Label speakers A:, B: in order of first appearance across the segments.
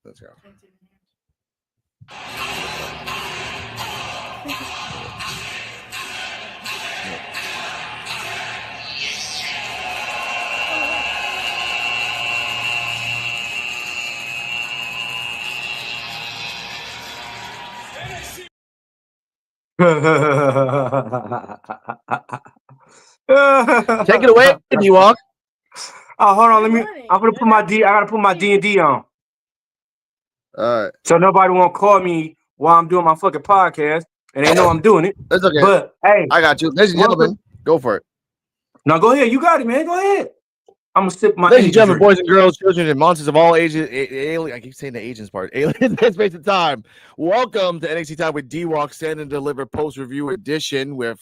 A: Let's go. Take it away, D-Walk.
B: Oh, hold on. I'm gonna put my D. I gotta put my D&D on.
A: All right.
B: So nobody won't call me while I'm doing my fucking podcast, and they know I'm doing it.
A: That's okay.
B: But hey,
A: I got you, ladies and gentlemen. Go for it.
B: No, go ahead. You got it, man. Go ahead. I'm gonna sip my.
A: Ladies and gentlemen, boys and girls, children and monsters of all ages, alien. I keep saying the Asians part. Aliens in space and time. Welcome to NXT Time with D-Walk, Stand and Deliver post review edition with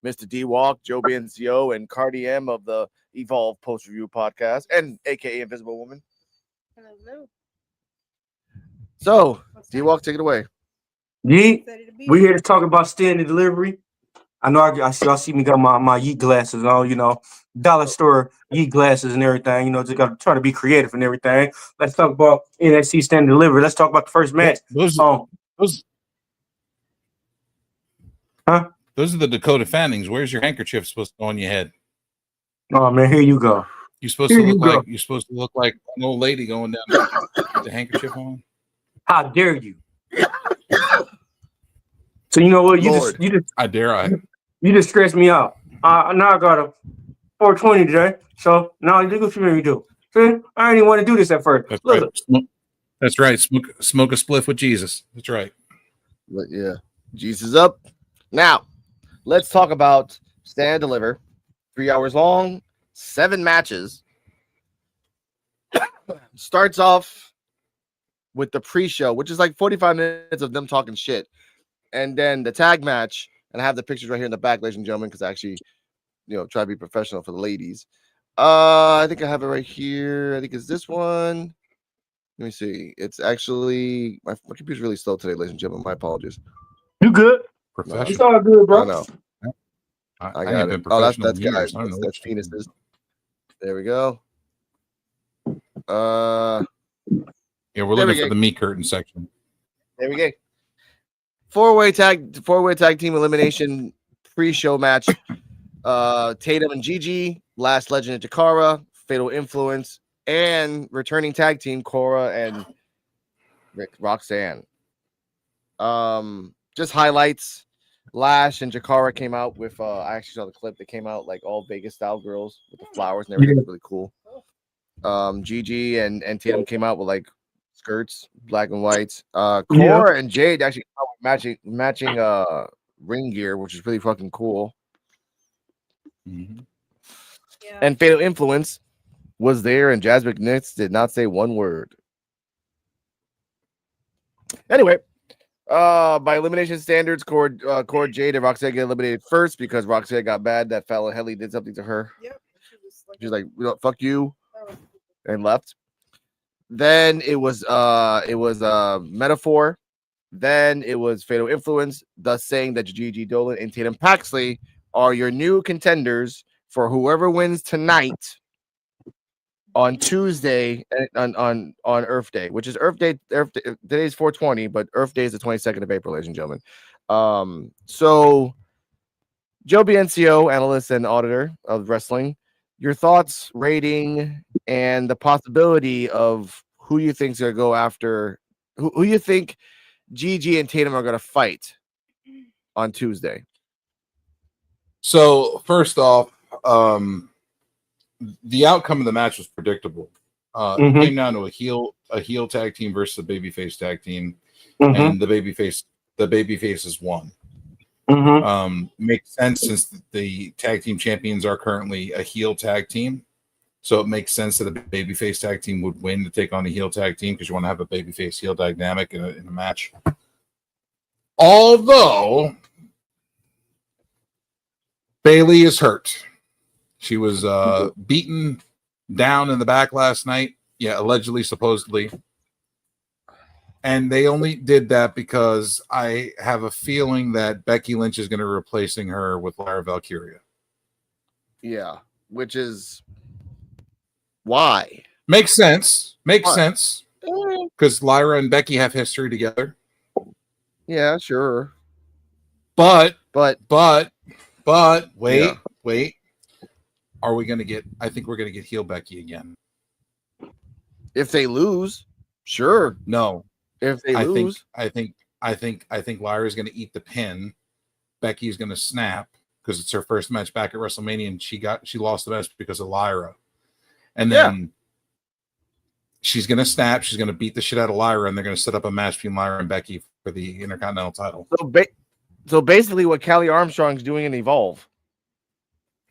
A: Mr. D-Walk, Joe BNCO, and Cardi M of the Evolve post review podcast, and AKA Invisible Woman.
C: Hello.
A: So, D-Walk, take it away.
B: We here to talk about stand and delivery. I know y'all see me got my Yeet glasses on, you know, dollar store Yeet glasses and everything, you know, just got to try to be creative and everything. Let's talk about NXT stand and delivery. Let's talk about the first match.
D: Those are the Dakota Fannings. Where's your handkerchief supposed to go on your head?
B: Oh man, here you go.
D: You're supposed to look like an old lady going down there with the handkerchief on.
B: How dare you? So you know what? You just You just stressed me out. Now I got a 420 today. So now look what you made me do. See? I didn't even want to do this at first.
D: That's right. That's right. Smoke a spliff with Jesus. That's right.
A: But yeah, Jesus up. Now, let's talk about Stand and Deliver. 3 hours long, 7 matches. Starts off with the pre-show, which is like 45 minutes of them talking shit. And then the tag match, and I have the pictures right here in the back, ladies and gentlemen, because I actually, try to be professional for the ladies. I think I have it right here. I think it's this one. Let me see. It's actually my computer's really slow today, ladies and gentlemen. My apologies.
B: You good?
D: Professional.
B: It's all good, bro.
A: I know.
D: I
A: got it. Oh, that's guys. That's penises. There we go.
D: Yeah, we're looking for the meat curtain section.
A: There we go. Four-way tag team elimination pre-show match. Tatum and Gigi, Last Legend of Jakara, Fatal Influence, and returning tag team Cora and Roxanne. Just highlights. Lash and Jakara came out with I actually saw the clip. They came out like all Vegas style girls with the flowers and everything. Really cool. Gigi and Tatum came out with like skirts, black and white. Cora and Jade actually came out with matching ring gear, which is really fucking cool.
D: Mm-hmm.
C: Yeah.
A: And Fatal Influence was there, and Jasmine Nix did not say one word. Anyway, by elimination standards, Cord Jade and Roxanne get eliminated first because Roxanne got mad that Fallon Henley did something to her.
C: Yep.
A: She's like, fuck you, and left. Then it was Metaphor. Then it was Fatal Influence, thus saying that Gigi Dolan and Tatum Paxley are your new contenders for whoever wins tonight on Tuesday on Earth Day, which is Earth Day. Today's 420, but Earth Day is the 22nd of April, ladies and gentlemen. So Joe BNCO, analyst and auditor of wrestling, your thoughts, rating, and the possibility of who you think is going to go after, who you think Gigi and Tatum are going to fight on Tuesday.
D: So first off, the outcome of the match was predictable. It came down to a heel tag team versus a babyface tag team, and the babyfaces won. Makes sense since the tag team champions are currently a heel tag team, so it makes sense that a babyface tag team would win to take on a heel tag team because you want to have a babyface heel dynamic in a match. Although Bayley is hurt. She was beaten down in the back last night. Yeah, allegedly, supposedly. And they only did that because I have a feeling that Becky Lynch is going to be replacing her with Lara Valkyria.
A: Yeah, which is why.
D: Makes sense. Makes sense. because Lyra and Becky have history together.
A: Yeah, sure.
D: But
A: wait.
D: Yeah. Wait. Are we going to get? I think we're going to get heel Becky again.
A: If they lose, sure.
D: No.
A: If they lose,
D: I think Lyra's going to eat the pin. Becky's going to snap because it's her first match back at WrestleMania, and she lost the match because of Lyra. And then she's going to snap. She's going to beat the shit out of Lyra, and they're going to set up a match between Lyra and Becky for the Intercontinental title.
A: So basically, what Kelly Armstrong's doing in Evolve,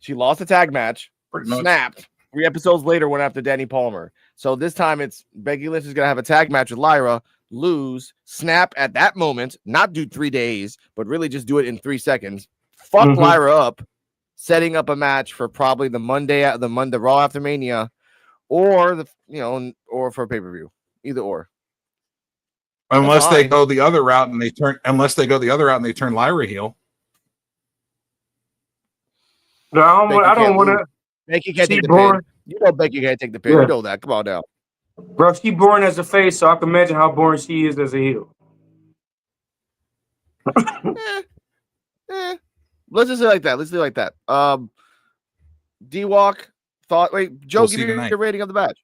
A: she lost a tag match, snapped. 3 episodes later, went after Danny Palmer. So this time, it's Becky Lynch is going to have a tag match with Lyra, lose, snap at that moment, not do 3 days, but really just do it in 3 seconds. Fuck Lyra up, setting up a match for probably the Raw after Mania, or or for pay-per-view, either or.
D: Unless they go the other route and they turn Lyra heel.
B: No, I don't want to.
A: Becky can't take the pin. You know Becky can't take the pin. You know that. Come on now.
B: Bro, she boring as a face, so I can imagine how boring she is as a heel.
A: Let's just say like that. Let's do it like that. D-Walk thought. Wait, Joe,
D: We'll
A: give me your rating of the match.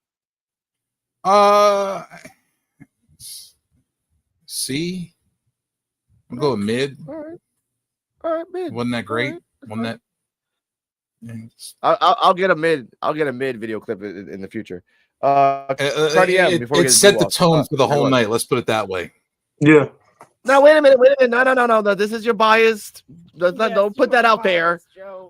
D: C. I'm going mid.
A: All right, mid.
D: Wasn't that great? Wasn't that?
A: I'll get a mid. I'll get a mid video clip in the future.
D: It set the tone for the whole night. Let's put it that way.
B: Yeah.
A: No, wait a minute. No. This is your biased. Don't put that out there.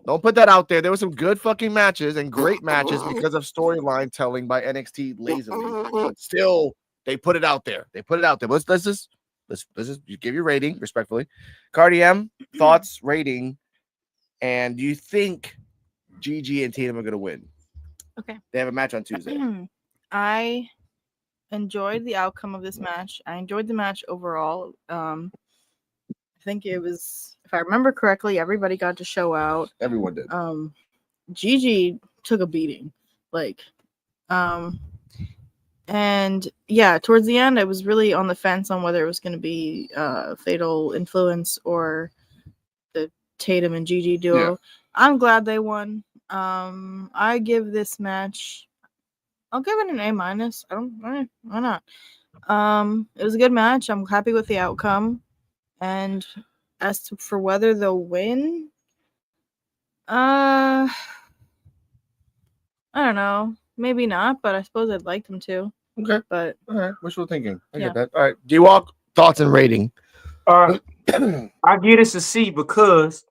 A: Don't put that out there. There were some good fucking matches and great matches because of storyline telling by NXT lazily. But still, they put it out there. Let's just give your rating respectfully. Cardi M, thoughts, rating, and do you think Gigi and Tatum are going to win?
C: Okay.
A: They have a match on Tuesday.
C: I enjoyed the outcome of this match. I enjoyed the match overall. I think it was, if I remember correctly, everybody got to show out.
A: Everyone did.
C: Gigi took a beating. And yeah, towards the end, I was really on the fence on whether it was going to be Fatal Influence or the Tatum and Gigi duo. Yeah. I'm glad they won. I give this match, I'll give it an A-. Why not? It was a good match. I'm happy with the outcome. And as for whether they'll win, I don't know. Maybe not, but I suppose I'd like them to.
A: Okay.
C: But
A: all right, wishful thinking. I get that. All right. D-Walk, thoughts and rating.
B: I give this a C because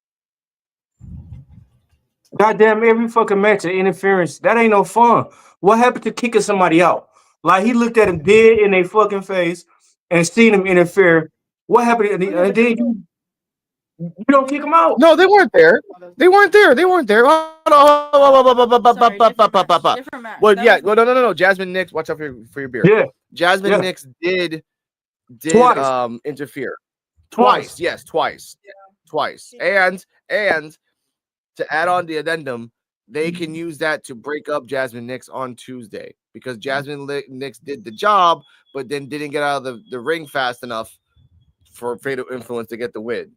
B: goddamn every fucking match of interference, that ain't no fun. What happened to kicking somebody out? Like he looked at him dead in their fucking face and seen him interfere. What happened? And then you don't kick them out.
A: No, they weren't there. Well, yeah. Well, no. Jasmine Nix, watch out for your beer.
B: Yeah.
A: Jasmine Nix did interfere. Twice. Yes, twice. Yeah. Twice. And to add on the addendum, they can use that to break up Jasmine Nix on Tuesday because Jasmine Nix did the job, but then didn't get out of the ring fast enough for Fatal Influence to get the win.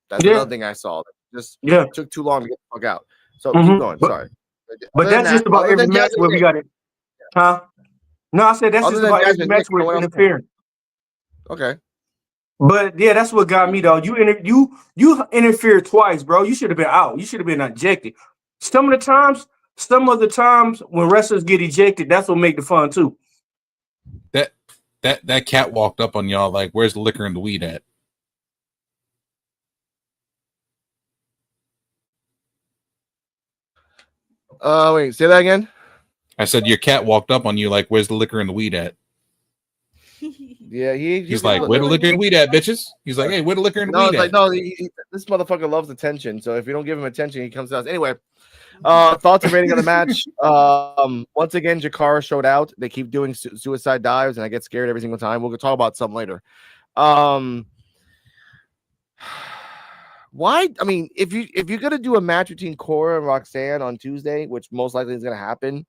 A: That's another thing I saw. Just took too long to get the fuck out. So keep going. Sorry.
B: But that's just about every match where we got it. Huh? No, I said that's just about every match where it's interfering.
A: Okay.
B: But yeah, that's what got me though. You interfered twice, bro. You should have been out. You should have been ejected. Some of the times when wrestlers get ejected, that's what make the fun too.
D: That cat walked up on y'all like, where's the liquor and the weed at?
A: Wait, say that again.
D: I said your cat walked up on you like, where's the liquor and the weed at?
A: Yeah,
D: he's like, where the liquor and weed at, bitches? He's like, hey, where the liquor and weed at?
A: This motherfucker loves attention. So if you don't give him attention, he comes to us. Anyway, thoughts and rating on the match. Once again, Jakara showed out. They keep doing suicide dives, and I get scared every single time. We'll talk about something later. Why? I mean, if you're gonna do a match between Cora and Roxanne on Tuesday, which most likely is gonna happen,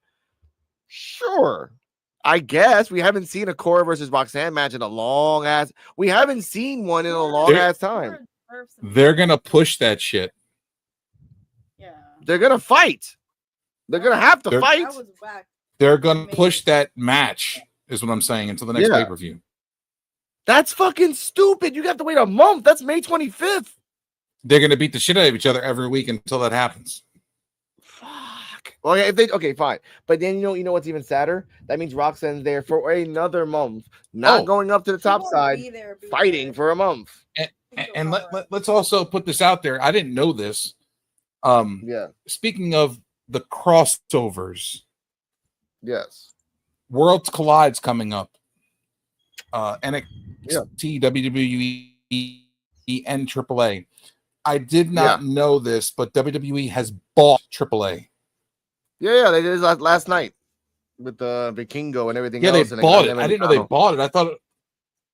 A: sure. I guess we haven't seen a Cora versus Roxanne match in a long ass. We haven't seen one in a long ass time.
D: They're gonna push that shit.
C: Yeah.
A: They're gonna fight. They're gonna have to fight.
C: That was whack.
D: They're gonna push that match, is what I'm saying, until the next pay-per-view.
A: That's fucking stupid. You have to wait a month. That's May 25th.
D: They're gonna beat the shit out of each other every week until that happens.
A: Fuck. Well, yeah, okay, fine. But then you know what's even sadder? That means Roxanne's there for another month, not going up to the top side, fighting for a month.
D: And let's also put this out there. I didn't know this. Speaking of the crossovers,
A: yes,
D: Worlds Collide's coming up. NXT, WWE, and AAA. I did not know this, but WWE has bought AAA.
A: Yeah, they did it last night with the Vikingo and everything.
D: Yeah,
A: else,
D: they bought it. I didn't know they bought it.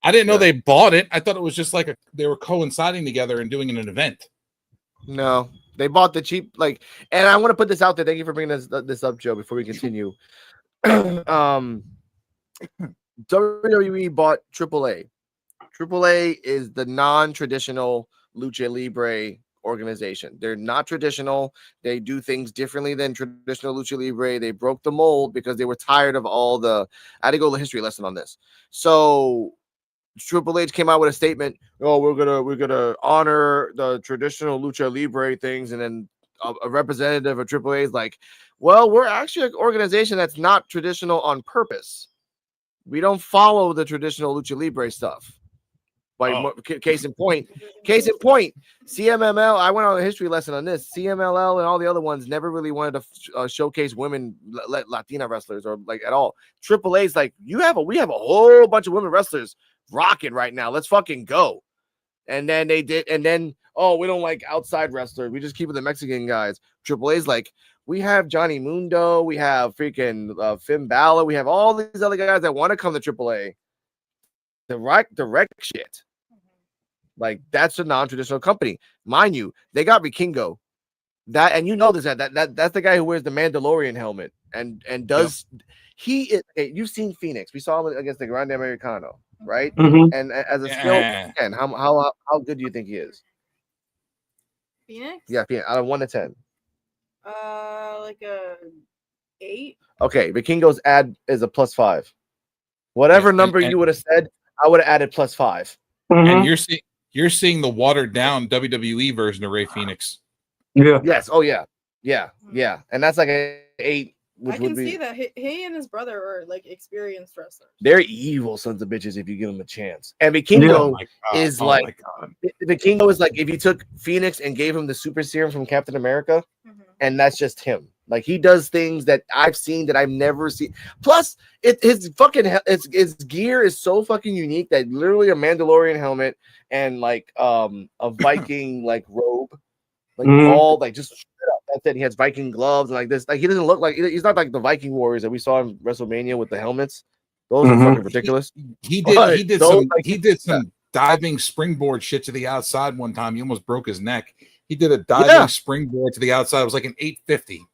D: I didn't know they bought it. I thought it was just like they were coinciding together and doing an event.
A: No, they bought the cheap and I want to put this out there. Thank you for bringing this up, Joe. Before we continue, WWE bought AAA. AAA is the non-traditional Lucha Libre organization. They're not traditional. They do things differently than traditional Lucha Libre. They broke the mold because they were tired of all the. I had to go to a history lesson on this. So Triple H came out with a statement. Oh, we're gonna honor the traditional Lucha Libre things, and then a representative of Triple A is like, well, we're actually an organization that's not traditional on purpose. We don't follow the traditional Lucha Libre stuff. Case in point, CMLL. I went on a history lesson on this. CMLL and all the other ones never really wanted to showcase women, Latina wrestlers, or at all. Triple A's like, we have a whole bunch of women wrestlers rocking right now. Let's fucking go. And then they did, and then we don't like outside wrestlers. We just keep it the Mexican guys. Triple A's like, we have Johnny Mundo, we have freaking Finn Balor, we have all these other guys that want to come to Triple A. Direct shit. That's a non-traditional company. Mind you, they got Vikingo. And you know this, that's the guy who wears the Mandalorian helmet and does you've seen Phoenix. We saw him against the Grande Americano, right?
B: Mm-hmm.
A: And as a skill, and how good do you think he is?
C: Phoenix?
A: Yeah, Phoenix, out of 1 to 10.
C: Like a 8.
A: Okay, Vikingo's ad is a +5. Whatever number you would have said, I would have added +5.
B: Mm-hmm.
D: And you're seeing the watered down WWE version of Rey Fenix.
B: Yeah.
A: Yes. Oh yeah. Yeah. Yeah. And that's like an 8.
C: I can see that he and his brother are experienced wrestlers.
A: They're evil sons of bitches if you give them a chance. And Vikingo is Vikingo is like if you took Phoenix and gave him the super serum from Captain America, and that's just him. He does things that I've seen that I've never seen. Plus, his gear is so fucking unique that literally a Mandalorian helmet and a Viking robe, all just that's it. He has Viking gloves and this. He doesn't look like he's not like the Viking warriors that we saw in WrestleMania with the helmets. Those are fucking ridiculous.
D: He did some diving springboard shit to the outside one time. He almost broke his neck. He did a diving springboard to the outside. It was like an 850.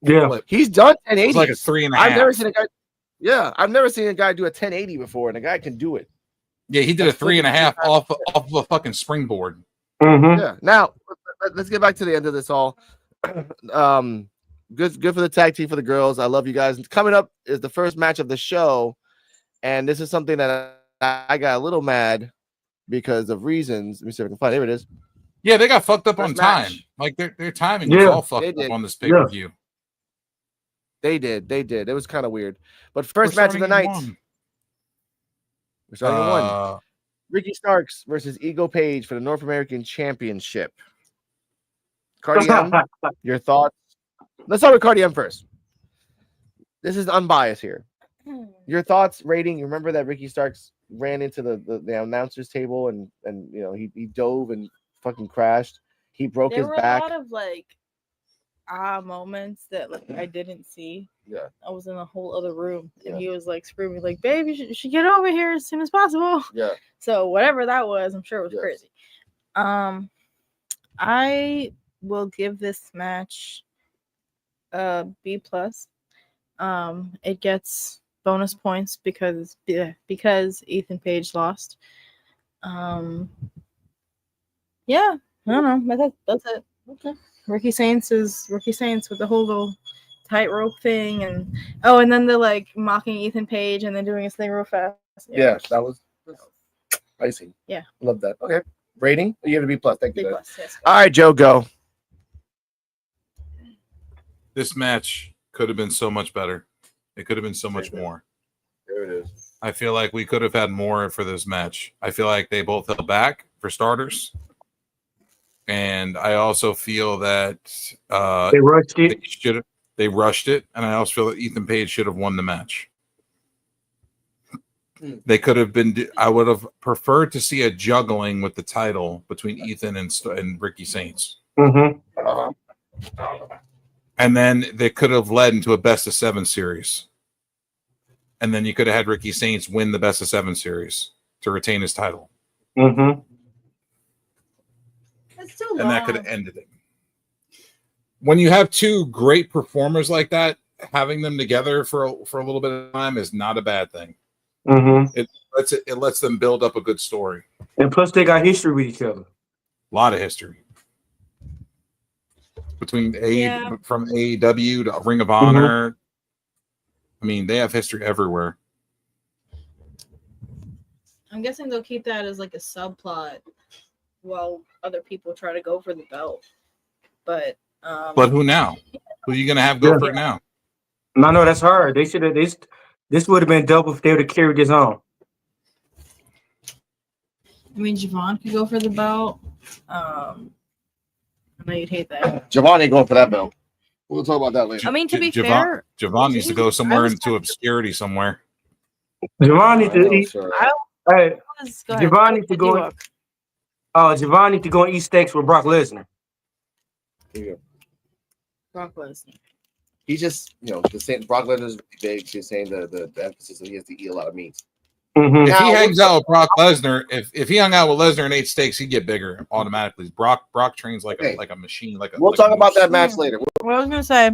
B: Yeah,
D: flip.
A: He's done 1080.
D: It's like a 3.5.
A: I've never seen a guy do a 1080 before, and a guy can do it.
D: Yeah, he did a 3.5 off of a fucking springboard.
B: Mm-hmm.
A: Yeah. Now let's get back to the end of this all. Good for the tag team for the girls. I love you guys. Coming up is the first match of the show, and this is something that I got a little mad because of reasons. Let me see if I can find it. Here it is.
D: Yeah, they got fucked up
A: First
D: on time.
A: match.
D: Their timing was all fucked up on this pay-per-view.
A: They did. It was kind of weird. But first match of the night. We're starting in 1. Ricky Starks versus Ego Page for the North American Championship. Cardi M, your thoughts? Let's start with Cardi M first. This is unbiased here. Your thoughts, rating. You remember that Ricky Starks ran into the announcer's table and he dove and fucking crashed. He broke his back.
C: There were a lot of moments that I didn't see.
A: Yeah,
C: I was in a whole other room and he was screaming babe, you should get over here as soon as possible.
A: Yeah. So
C: whatever that was, I'm sure it was crazy. I will give this match a B+. It gets bonus points because Ethan Page lost. Yeah, I don't know. That's it.
A: Okay.
C: Ricky Saints with the whole little tightrope thing, and then they're like mocking Ethan Page and then doing his thing real fast.
A: Yeah, that was spicy.
C: Yeah,
A: love that. Okay, rating? You have a B plus. Thank you.
C: B plus. Yes.
A: All right, Joe, go.
D: This match could have been so much better. It could have been so much more.
A: There it is.
D: I feel like we could have had more for this match. I feel like they both held back for starters. And I also feel that
B: they rushed it.
D: They rushed it, and I also feel that Ethan Page should have won the match. They could have been. I would have preferred to see a juggling with the title between Ethan and Ricky Saints.
B: Mm-hmm.
D: And then they could have led into a best of 7 series. And then you could have had Ricky Saints win the best of 7 series to retain his title.
B: Mm-hmm.
D: And that could have ended it. When you have two great performers like that, having them together for a little bit of time is not a bad thing.
B: Mm-hmm.
D: It lets them build up a good story.
B: And plus, they got history with each other.
D: A lot of history between from AEW to Ring of Honor. Mm-hmm. I mean, they have history everywhere.
C: I'm guessing they'll keep that as like a subplot while other people try to go for the belt. But
D: who now? Who are you gonna have go for it now?
B: No, that's hard. They should have. This would have been dope if they would have carried this on.
C: I mean, Javon could go for the belt. I know you'd hate that.
A: Javon ain't going for that belt. We'll talk about that later.
C: I mean, to be fair,
D: Javon needs to go somewhere into obscurity somewhere.
B: Javon needs to. Javon needs to go. Javon needs to go and eat steaks with Brock Lesnar.
C: Brock Lesnar.
A: He's just, the same. Brock Lesnar's big. She's saying the emphasis that he has to eat a lot of meat.
B: Mm-hmm.
D: If he hangs out with Brock Lesnar, if he hung out with Lesnar and ate steaks, he'd get bigger automatically. Brock trains like a machine.
A: We'll talk about that match later.
C: What I was gonna say.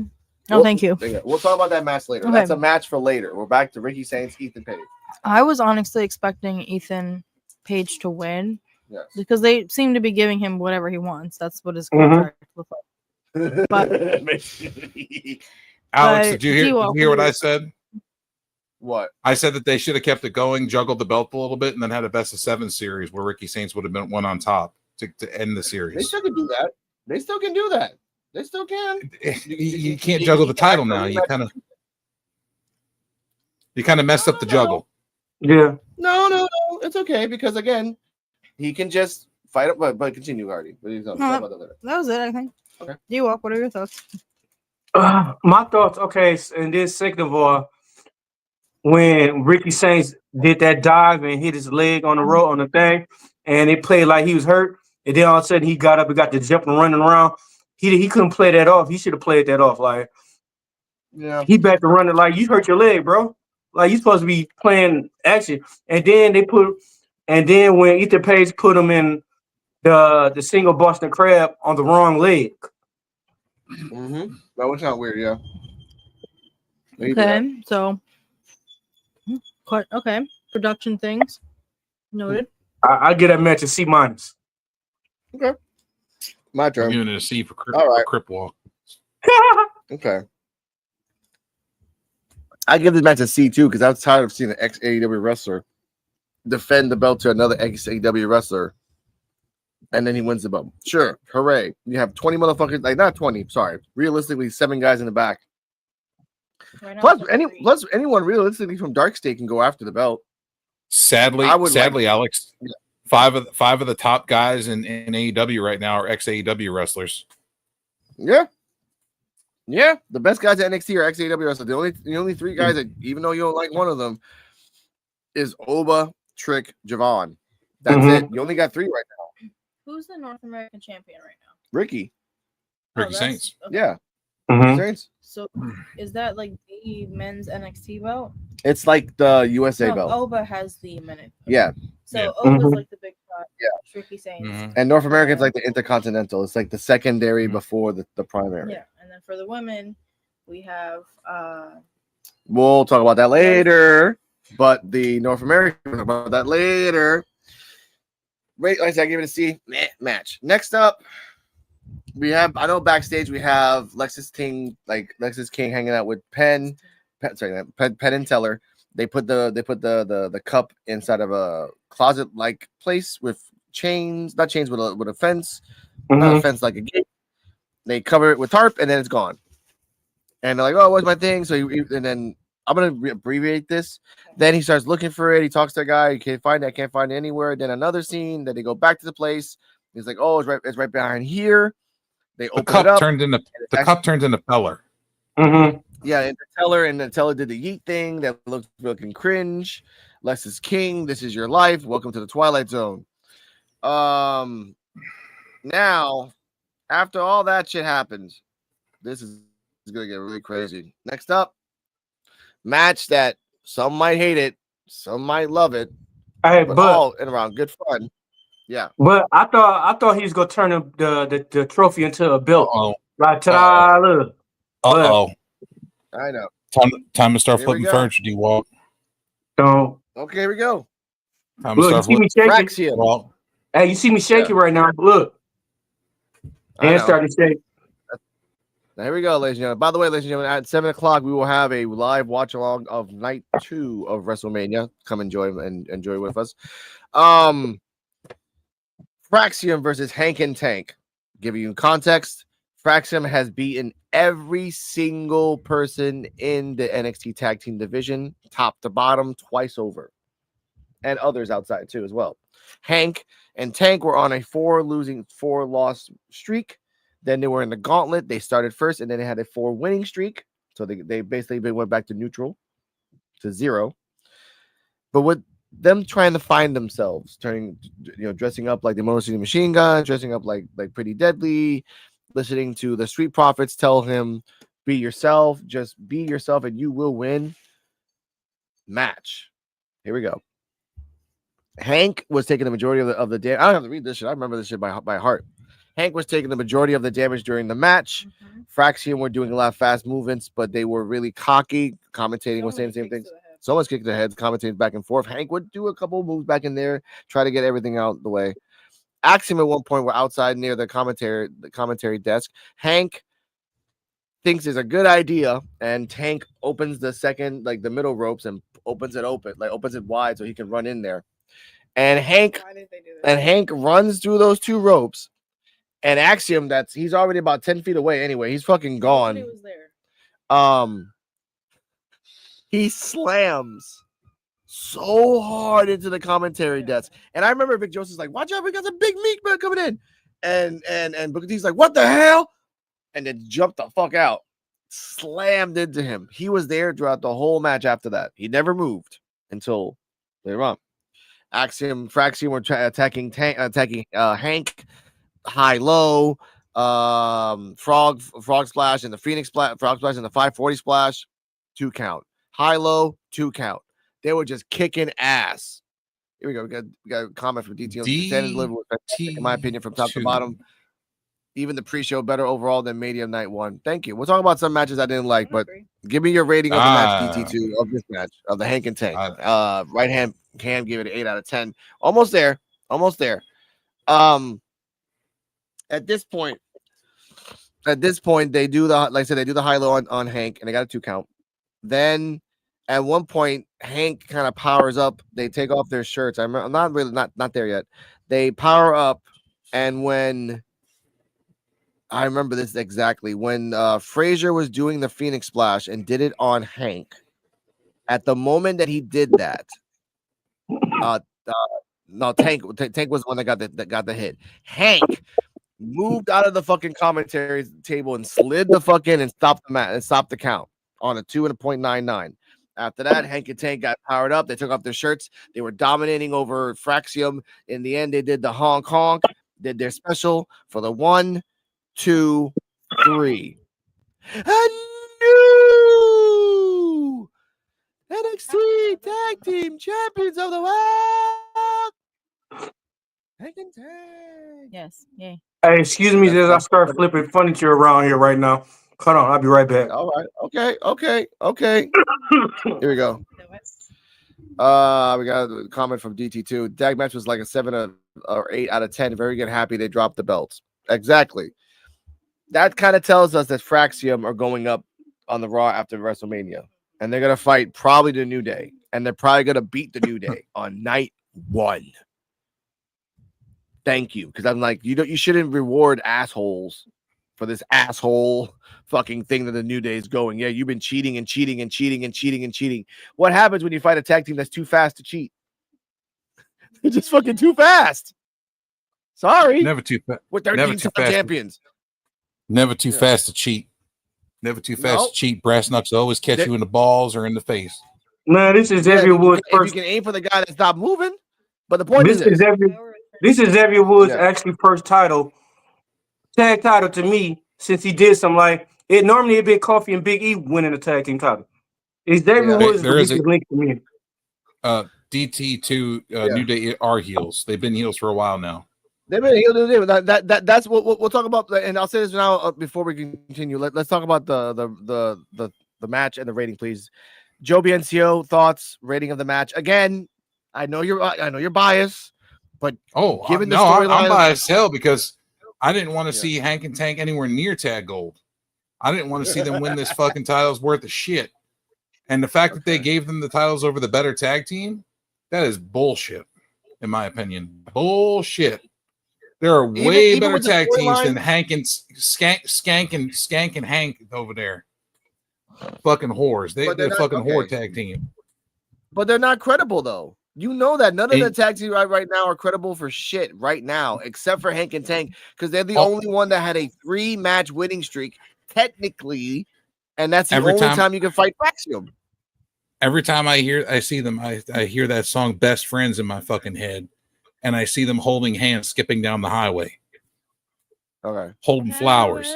C: Thank you.
A: We'll talk about that match later. Okay. That's a match for later. We're back to Ricky Saints, Ethan Page.
C: I was honestly expecting Ethan Page to win.
A: Yes.
C: Because they seem to be giving him whatever he wants. That's what his contract looks like. But
D: Alex, did you hear what I said?
A: What?
D: I said that they should have kept it going, juggled the belt a little bit, and then had a best of 7 series where Ricky Saints would have been one on top to end the series.
A: They still can do that. They still can do that. They still can.
D: You can't juggle the title now. You kind of messed up the juggle.
B: Yeah.
A: No. It's okay because again, he can just fight up. But continue, Artie.
C: That was it, I think.
A: Okay.
C: D-Walk, what are your thoughts?
B: My thoughts. Okay, and then second of all, when Ricky Saints did that dive and hit his leg on the road on the thing, and it played like he was hurt, and then all of a sudden he got up and got to jump and running around. He couldn't play that off. He should have played that off. Like, he back to running like you hurt your leg, bro. Like you supposed to be playing action. And then when Ethan Page put him in the single Boston Crab on the wrong leg.
A: Mm-hmm. That was not weird, yeah.
C: Okay, so production things noted.
B: I get that match a C-.
A: Okay, my turn.
D: I'm giving it a C for Crip Walk.
A: Okay, I give this match a C too because I was tired of seeing an ex-AEW wrestler defend the belt to another ex-AEW wrestler. And then he wins the belt. Sure. Hooray. You have 20 motherfuckers. Like, not 20. Sorry. Realistically, 7 guys in the back. Right, plus anyone realistically from Dark State can go after the belt.
D: Sadly, Alex, 5 of the top guys in AEW right now are ex-AEW wrestlers.
A: Yeah. Yeah. The best guys at NXT are ex-AEW wrestlers. The only 3 guys that, even though you don't like one of them, is Oba, Trick, Javon. That's it. You only got 3 right now.
C: Who's the North American champion right now?
A: Ricky
D: Saints.
A: Okay. Yeah. Saints.
C: So is that like the men's NXT belt?
A: It's like the USA belt.
C: Oba has the minute.
A: Yeah.
C: So Oba's like the big shot.
A: Yeah.
C: Ricky Saints.
A: And North American's like the Intercontinental. It's like the secondary before the primary.
C: Yeah. And then for the women, we have
A: We'll talk about that later. But the North American, we'll talk about that later. Wait, like I said, I give it a C match. Next up, we have, I know backstage we have Lexis King hanging out with Penn and Teller. They put the cup inside of a closet like place with chains, not chains, with a fence, not a fence, like a gate. They cover it with tarp and then it's gone. And they're like, "Oh, what's my thing?" So and then I'm gonna abbreviate this. Then he starts looking for it. He talks to the guy. He can't find it. I can't find it anywhere. Then another scene. Then they go back to the place. He's like, "Oh, it's right behind here." They open it up.
D: The cup turns into Peller.
A: Mm-hmm. Yeah, and the teller did the yeet thing that looked fucking cringe. Lexis King, this is your life. Welcome to the Twilight Zone. Now, after all that shit happens, this is gonna get really crazy. Next up, match that some might hate it, some might love it, but all in around good fun. Yeah,
B: but I thought he was gonna turn the trophy into a belt. Like ta-da! Look.
A: I know.
D: Time to start flipping furniture, D-Walk.
B: So
A: okay, here we go.
B: Look, you see me shaking. Hey, you see me shaking right now. Look, and starting to shake.
A: Now, here we go, ladies and gentlemen. By the way, ladies and gentlemen, at 7 o'clock, we will have a live watch along of night 2 of WrestleMania. Come enjoy with us. Fraxium versus Hank and Tank. Giving you context, Fraxium has beaten every single person in the NXT tag team division, top to bottom, twice over. And others outside too, as well. Hank and Tank were on a 4-loss streak. Then they were in the gauntlet. They started first, and then they had a 4-winning streak. So they basically went back to neutral, to 0. But with them trying to find themselves, dressing up like the Motor City Machine Gun, dressing up like Pretty Deadly, listening to the Street Profits tell him, be yourself, just be yourself, and you will win. Match. Here we go. Hank was taking the majority of the damage. I don't have to read this shit. I remember this shit by heart. Hank was taking the majority of the damage during the match. Fraxium were doing a lot of fast movements, but they were really cocky. Commentating was saying the same things. Someone's kicking their heads, commentating back and forth. Hank would do a couple of moves back in there, try to get everything out the way. Axiom at one point were outside near the commentary desk. Hank thinks it's a good idea, and Tank opens the middle ropes and opens it wide so he can run in there. And Hank runs through those 2 ropes. And Axiom, he's already about 10 feet away anyway. He's fucking gone. Nobody was there. He slams so hard into the commentary desk. And I remember Vic Joseph's like, watch out, we got some big meat man coming in. And Booker T's like, what the hell? And then jumped the fuck out. Slammed into him. He was there throughout the whole match after that. He never moved until later on. Fraxium were attacking Hank. High low, frog splash and the Phoenix frog splash and the 540 splash, 2 count. High low, 2 count. They were just kicking ass. Here we go. We got a comment from DT. In my opinion, from top to bottom. Even the pre-show better overall than Mania Night 1. Thank you. We'll talk about some matches I didn't like, but give me your rating of the match, DT2, of this match, of the Hank and Tank. Right hand Cam gave it an 8 out of 10. Almost there. At this point, they do the high low on Hank, and they got a 2 count. Then at one point, Hank kind of powers up. They take off their shirts. I'm not there yet. They power up, and when I remember this exactly, when Frazier was doing the Phoenix Splash and did it on Hank, at the moment that he did that, Tank was the one that got the hit. Hank moved out of the fucking commentary table and slid the fuck in and stopped the match and stopped the count on a 2 and a .99. After that, Hank and Tank got powered up. They took off their shirts. They were dominating over Fraxium. In the end, they did the honk honk, did their special for the 1, 2, 3. A new NXT Tag Team Champions of the World. Hank and Tank.
C: Yes. Yay.
B: Hey, excuse me as I start flipping furniture around here right now. Hold on, I'll be right back.
A: All right. Okay. Here we go. We got a comment from DT2. Tag match was like a 7 or 8 out of 10. Very good. Happy they dropped the belts. Exactly. That kind of tells us that Fraxium are going up on the Raw after WrestleMania, and they're gonna fight probably the New Day, and they're probably gonna beat the New Day on night 1. Thank you, because I'm like, you shouldn't reward assholes for this asshole fucking thing that the New Day is going. Yeah, you've been cheating and cheating and cheating and cheating and cheating. What happens when you fight a tag team that's too fast to cheat? They're just fucking too fast. Sorry.
D: Never too fast.
A: We're 13-time champions.
D: Never too fast to cheat. Never too fast to cheat. Brass knucks always catch you in the balls or in the face.
B: Man, this is Xavier Woods' first.
A: You can aim for the guy that stopped moving, but the point
B: This is Xavier Woods' actually first tag title to me since he did something like it. Normally it'd be Kofi and Big E winning the tag team title. Xavier Woods is a link to me.
D: DT2 New Day are heels. They've been heels for a while now.
A: They've been healed. That's what we'll talk about, and I'll say this now before we continue. Let's talk about the match and the rating, please. Joe BNCO, thoughts, rating of the match. Again, I know you're biased, but given the storyline,
D: I'm biased hell because I didn't want to see Hank and Tank anywhere near tag gold. I didn't want to see them win this fucking titles worth of shit. And the fact that they gave them the titles over the better tag team, that is bullshit, in my opinion. Bullshit. There are way better tag teams than Hank and Skank and Hank over there. Fucking whores. They're fucking whore tag team.
A: But they're not credible though. You know that none of the tag teams right now are credible for shit right now, except for Hank and Tank, because they're the only one that had a 3-match winning streak, technically, and that's the only time you can fight Fraxium.
D: Every time I see them, I hear that song "Best Friends" in my fucking head. And I see them holding hands, skipping down the highway.
A: Okay.
D: Holding flowers.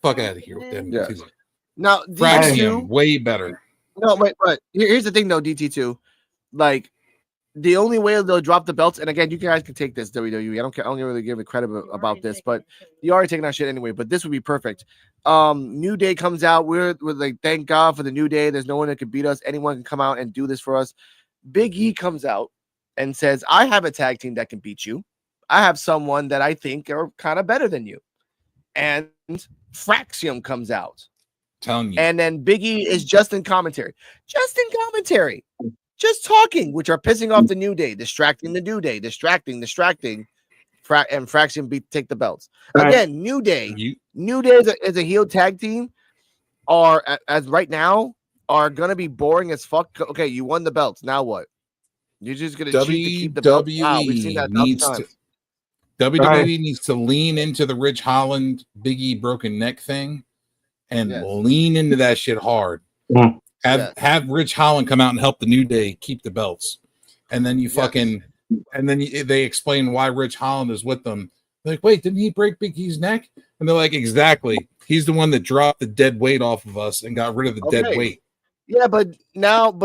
D: Fuck out of here with them.
A: Yeah. Now,
D: Fraxium, way better.
A: No, wait. Here's the thing, though, DT2. Like, the only way they'll drop the belts, and again, you guys can take this, WWE. I don't really give it credit about this, but you already taking our shit anyway. But this would be perfect. New Day comes out. We're like, thank God for the New Day. There's no one that can beat us. Anyone can come out and do this for us. Big E comes out and says, I have a tag team that can beat you. I have someone that I think are kind of better than you. And Fraxium comes out.
D: Telling you.
A: And then Big E is just in commentary. Just talking, which are pissing off the New Day, distracting the New Day, distracting. And Fraxium take the belts. Again, New Day is a heel tag team are, as right now, are going to be boring as fuck. Okay, you won the belts. Now what? You're just going to cheat to keep the belt. Wow, we've seen that
D: WWE needs to lean into the Ridge Holland Big E broken neck thing and lean into that shit hard. Have Ridge Holland come out and help the New Day keep the belts. And then they explain why Ridge Holland is with them. They're like, wait, didn't he break Big E's neck? And they're like, exactly. He's the one that dropped the dead weight off of us and got rid of the dead weight.
A: Yeah, but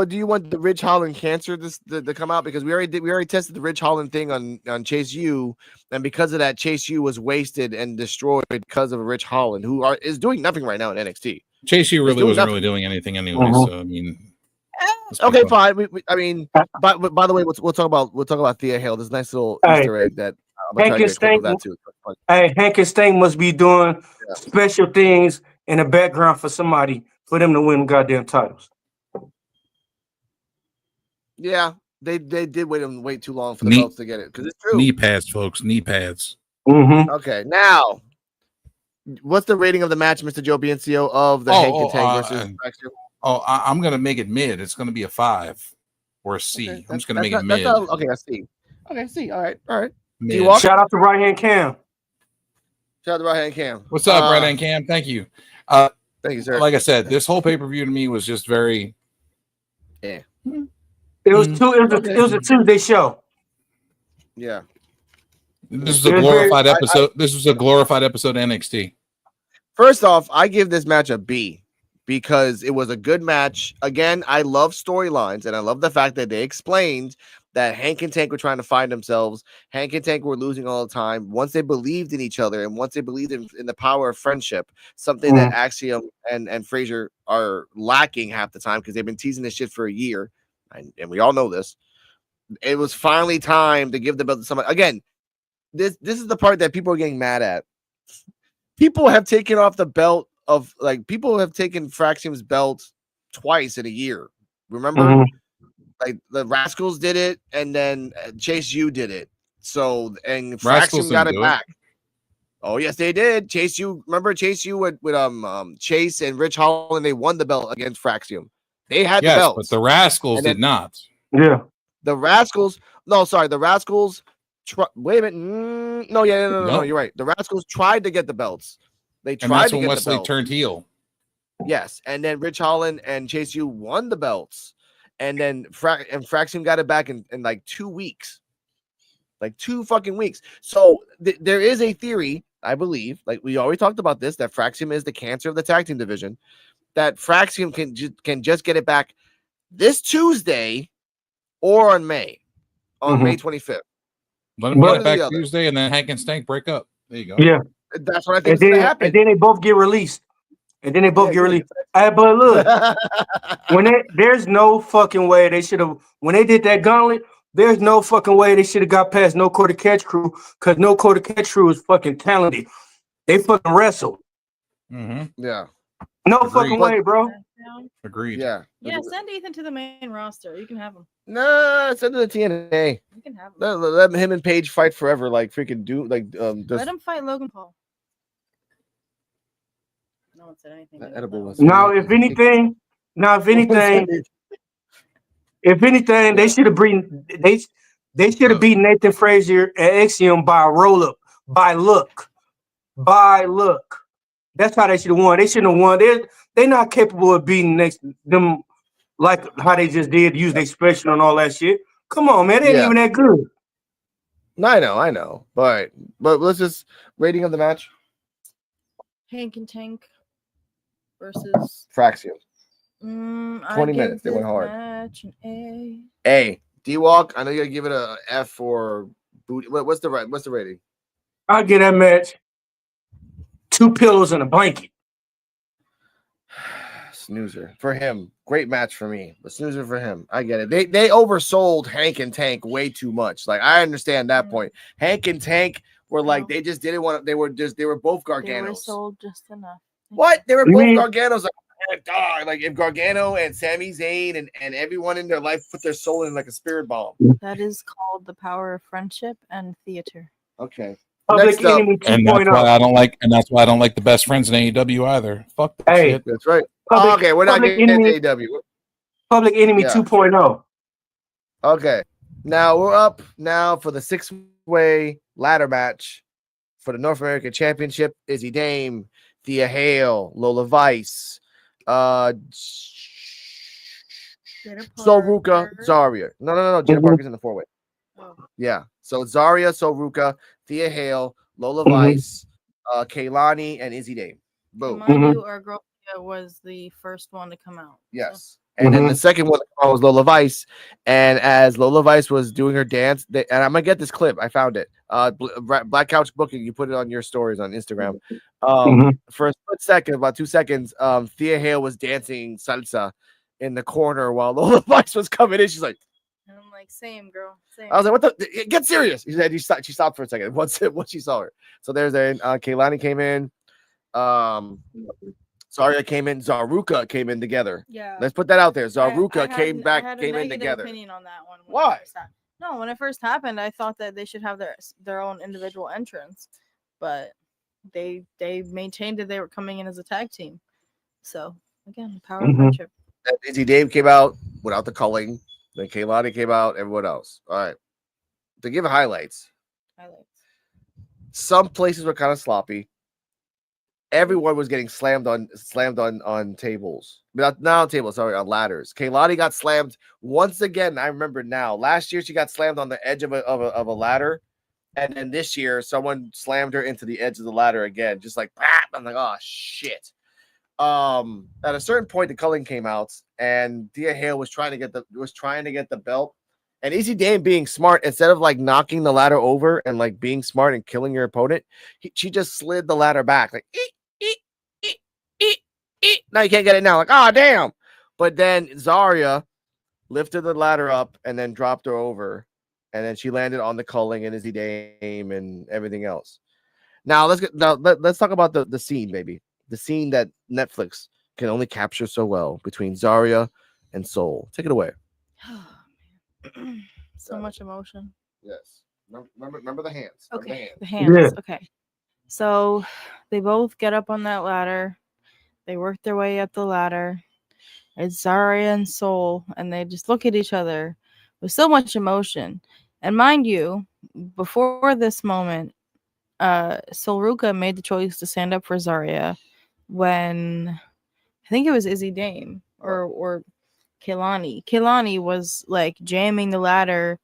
A: do you want the Ridge Holland cancer to come out? Because we already tested the Ridge Holland thing on Chase U, and because of that, Chase U was wasted and destroyed because of Ridge Holland, who is doing nothing right now in NXT.
D: Chase U really wasn't really doing anything anyway. So I mean,
A: okay, fine. But by the way, we'll talk about Thea Hale. This nice little Easter egg that
B: Hank and Sting must be doing special things in the background for somebody for them to win goddamn titles.
A: Yeah, they did wait too long for the belts to get it, because it's true.
D: Knee pads, folks. Knee pads.
A: Okay, now, what's the rating of the match, Mr. Joe BNCO, of the Hank and Tank versus Fraxium?
D: I'm gonna make it mid. It's gonna be a 5 or a C. I'm just gonna make it mid.
A: Okay, I see. Okay, C. All right.
B: Shout out to Right Hand Cam.
A: Shout out to Right Hand Cam.
D: What's up, Right Hand Cam? Thank you.
A: Thank you, sir.
D: Like I said, this whole pay-per-view to me was just very.
B: It was it was a Tuesday show.
A: Yeah.
D: This was a glorified episode. This was a glorified episode of NXT.
A: First off, I give this match a B because it was a good match. Again, I love storylines, and I love the fact that they explained that Hank and Tank were trying to find themselves. Hank and Tank were losing all the time. Once they believed in each other and once they believed in the power of friendship, something that Axiom and Frazier are lacking half the time because they've been teasing this shit for a year, and we all know this. It was finally time to give the belt to somebody. Again, this is the part that people are getting mad at. People have taken off the belt of people have taken Fraxium's belt twice in a year. Remember? Like the Rascals did it, and then Chase U did it. So and Fraxium got it back. Oh yes, they did. Chase U, remember Chase U with Chase and Rich Holland? They won the belt against Fraxium. They had the belt,
D: but the Rascals did not.
B: Yeah,
A: the Rascals. No, sorry, the Rascals. Wait a minute. No, you're right. The Rascals tried to get the belts. They tried, and that's
D: to
A: when
D: get Wesley the belt. Turned heel.
A: Yes, and then Rich Holland and Chase U won the belts. And then Fraxium got it back in like 2 weeks, like 2 fucking weeks. So there is a theory, I believe, like we already talked about this, that Fraxium is the cancer of the tag team division. That Fraxium can just get it back this Tuesday or on May 25th.
D: Let him get it back Tuesday, and then Hank and Stank break up. There you go.
B: Yeah,
A: that's what I think is going to happen.
B: And then they both get released. But look, there's no fucking way they should have, when they did that gauntlet, there's no fucking way they should have got past No Quarter Catch Crew, because No Quarter Catch Crew is fucking talented. They fucking wrestled.
A: Yeah.
B: No fucking way, bro.
D: Agreed.
A: Yeah.
C: Yeah, send Ethan to the main roster. You can have him.
A: No, send him to the TNA.
C: You can have him.
A: Let him and Paige fight forever, like freaking do
C: let him fight Logan Paul. No one said anything.
B: Now, if anything, they should have beaten Nathan Frazier and Axiom by a roll up, by look. That's how they should have won. They shouldn't have won. They're not capable of beating them like how they just did, use their special and all that shit. Come on, man, they ain't even that good.
A: I know, but let's just rating of the match.
C: Hank and Tank versus
A: Fraxium. 20 minutes. They went hard. A. D-Walk. I know you gotta give it a F or booty. What's the rating?
B: I'll give that match 2 pillows and a blanket.
A: Snoozer for him. Great match for me, but snoozer for him. I get it. They oversold Hank and Tank way too much. Like I understand that point. Hank and Tank were like they just didn't want. They were both Garganos.
C: They were sold just enough.
A: What? They were both Garganos. Like if Gargano and Sami Zayn and everyone in their life put their soul in like a spirit bomb.
C: That is called the power of friendship and theater.
A: Okay.
B: Public Enemy 2.0.
D: And that's why I don't like the best friends in AEW either. Fuck that shit.
A: That's right. Okay, we're not getting into AEW.
B: Public Enemy 2.0.
A: Okay. Now we're up now for the 6-way ladder match for the North American Championship. Izzy Dame, Thea Hale, Lola Vice, Soruka, Zarya. No. Jenna Parker's in the 4-way.
C: Oh.
A: Yeah. So Zarya, Soruka, Thea Hale, Lola Vice, Kaylani, and Izzy Dame. Boom.
C: Mind you, our girl was the first one to come out.
A: Yes. So. And then the second one was Lola Vice. And as Lola Vice was doing her dance, and I'm going to get this clip. I found it. Black Couch Booking, you put it on your stories on Instagram. For a split second, about 2 seconds, Thea Hale was dancing salsa in the corner while Lola Vice was coming in. She's like,
C: and I'm like, same girl. Same.
A: I was like, what the? Get serious. He said she stopped for a second once she saw her. So there's Kaylani came in. Zarya came in. Zaruka came in together.
C: Yeah.
A: Let's put that out there. Zaruka came in together.
C: Opinion on that one.
A: Why?
C: No, when it first happened, I thought that they should have their own individual entrance, but they maintained that they were coming in as a tag team. So again, the power of friendship.
A: Izzy Dave came out without the culling. Then Kaylani came out. Everyone else. All right. To give highlights. Some places were kind of sloppy. Everyone was getting slammed on tables. Not on tables, sorry, on ladders. Kaylani got slammed once again. I remember now. Last year she got slammed on the edge of a ladder. And then this year someone slammed her into the edge of the ladder again. Just like, I'm like, oh shit. At a certain point, the culling came out, and Thea Hale was trying to get the belt, And Easy Dame being smart, instead of like knocking the ladder over and like being smart and killing your opponent, she just slid the ladder back. Like, now you can't get it now. Like, oh, damn. But then Zarya lifted the ladder up and then dropped her over. And then she landed on the culling and Izzy Dame and everything else. Now let's talk about the scene, baby. The scene that Netflix can only capture so well between Zarya and Soul. Take it away.
C: So much emotion.
A: Yes. Remember the hands.
C: Okay. The hands.
B: Yeah.
C: Okay. So they both get up on that ladder. They work their way up the ladder. It's Zarya and Soul, and they just look at each other with so much emotion. And mind you, before this moment, Sol Ruka made the choice to stand up for Zarya when I think it was Izzy Dame or Kehlani. Kehlani was like jamming the ladder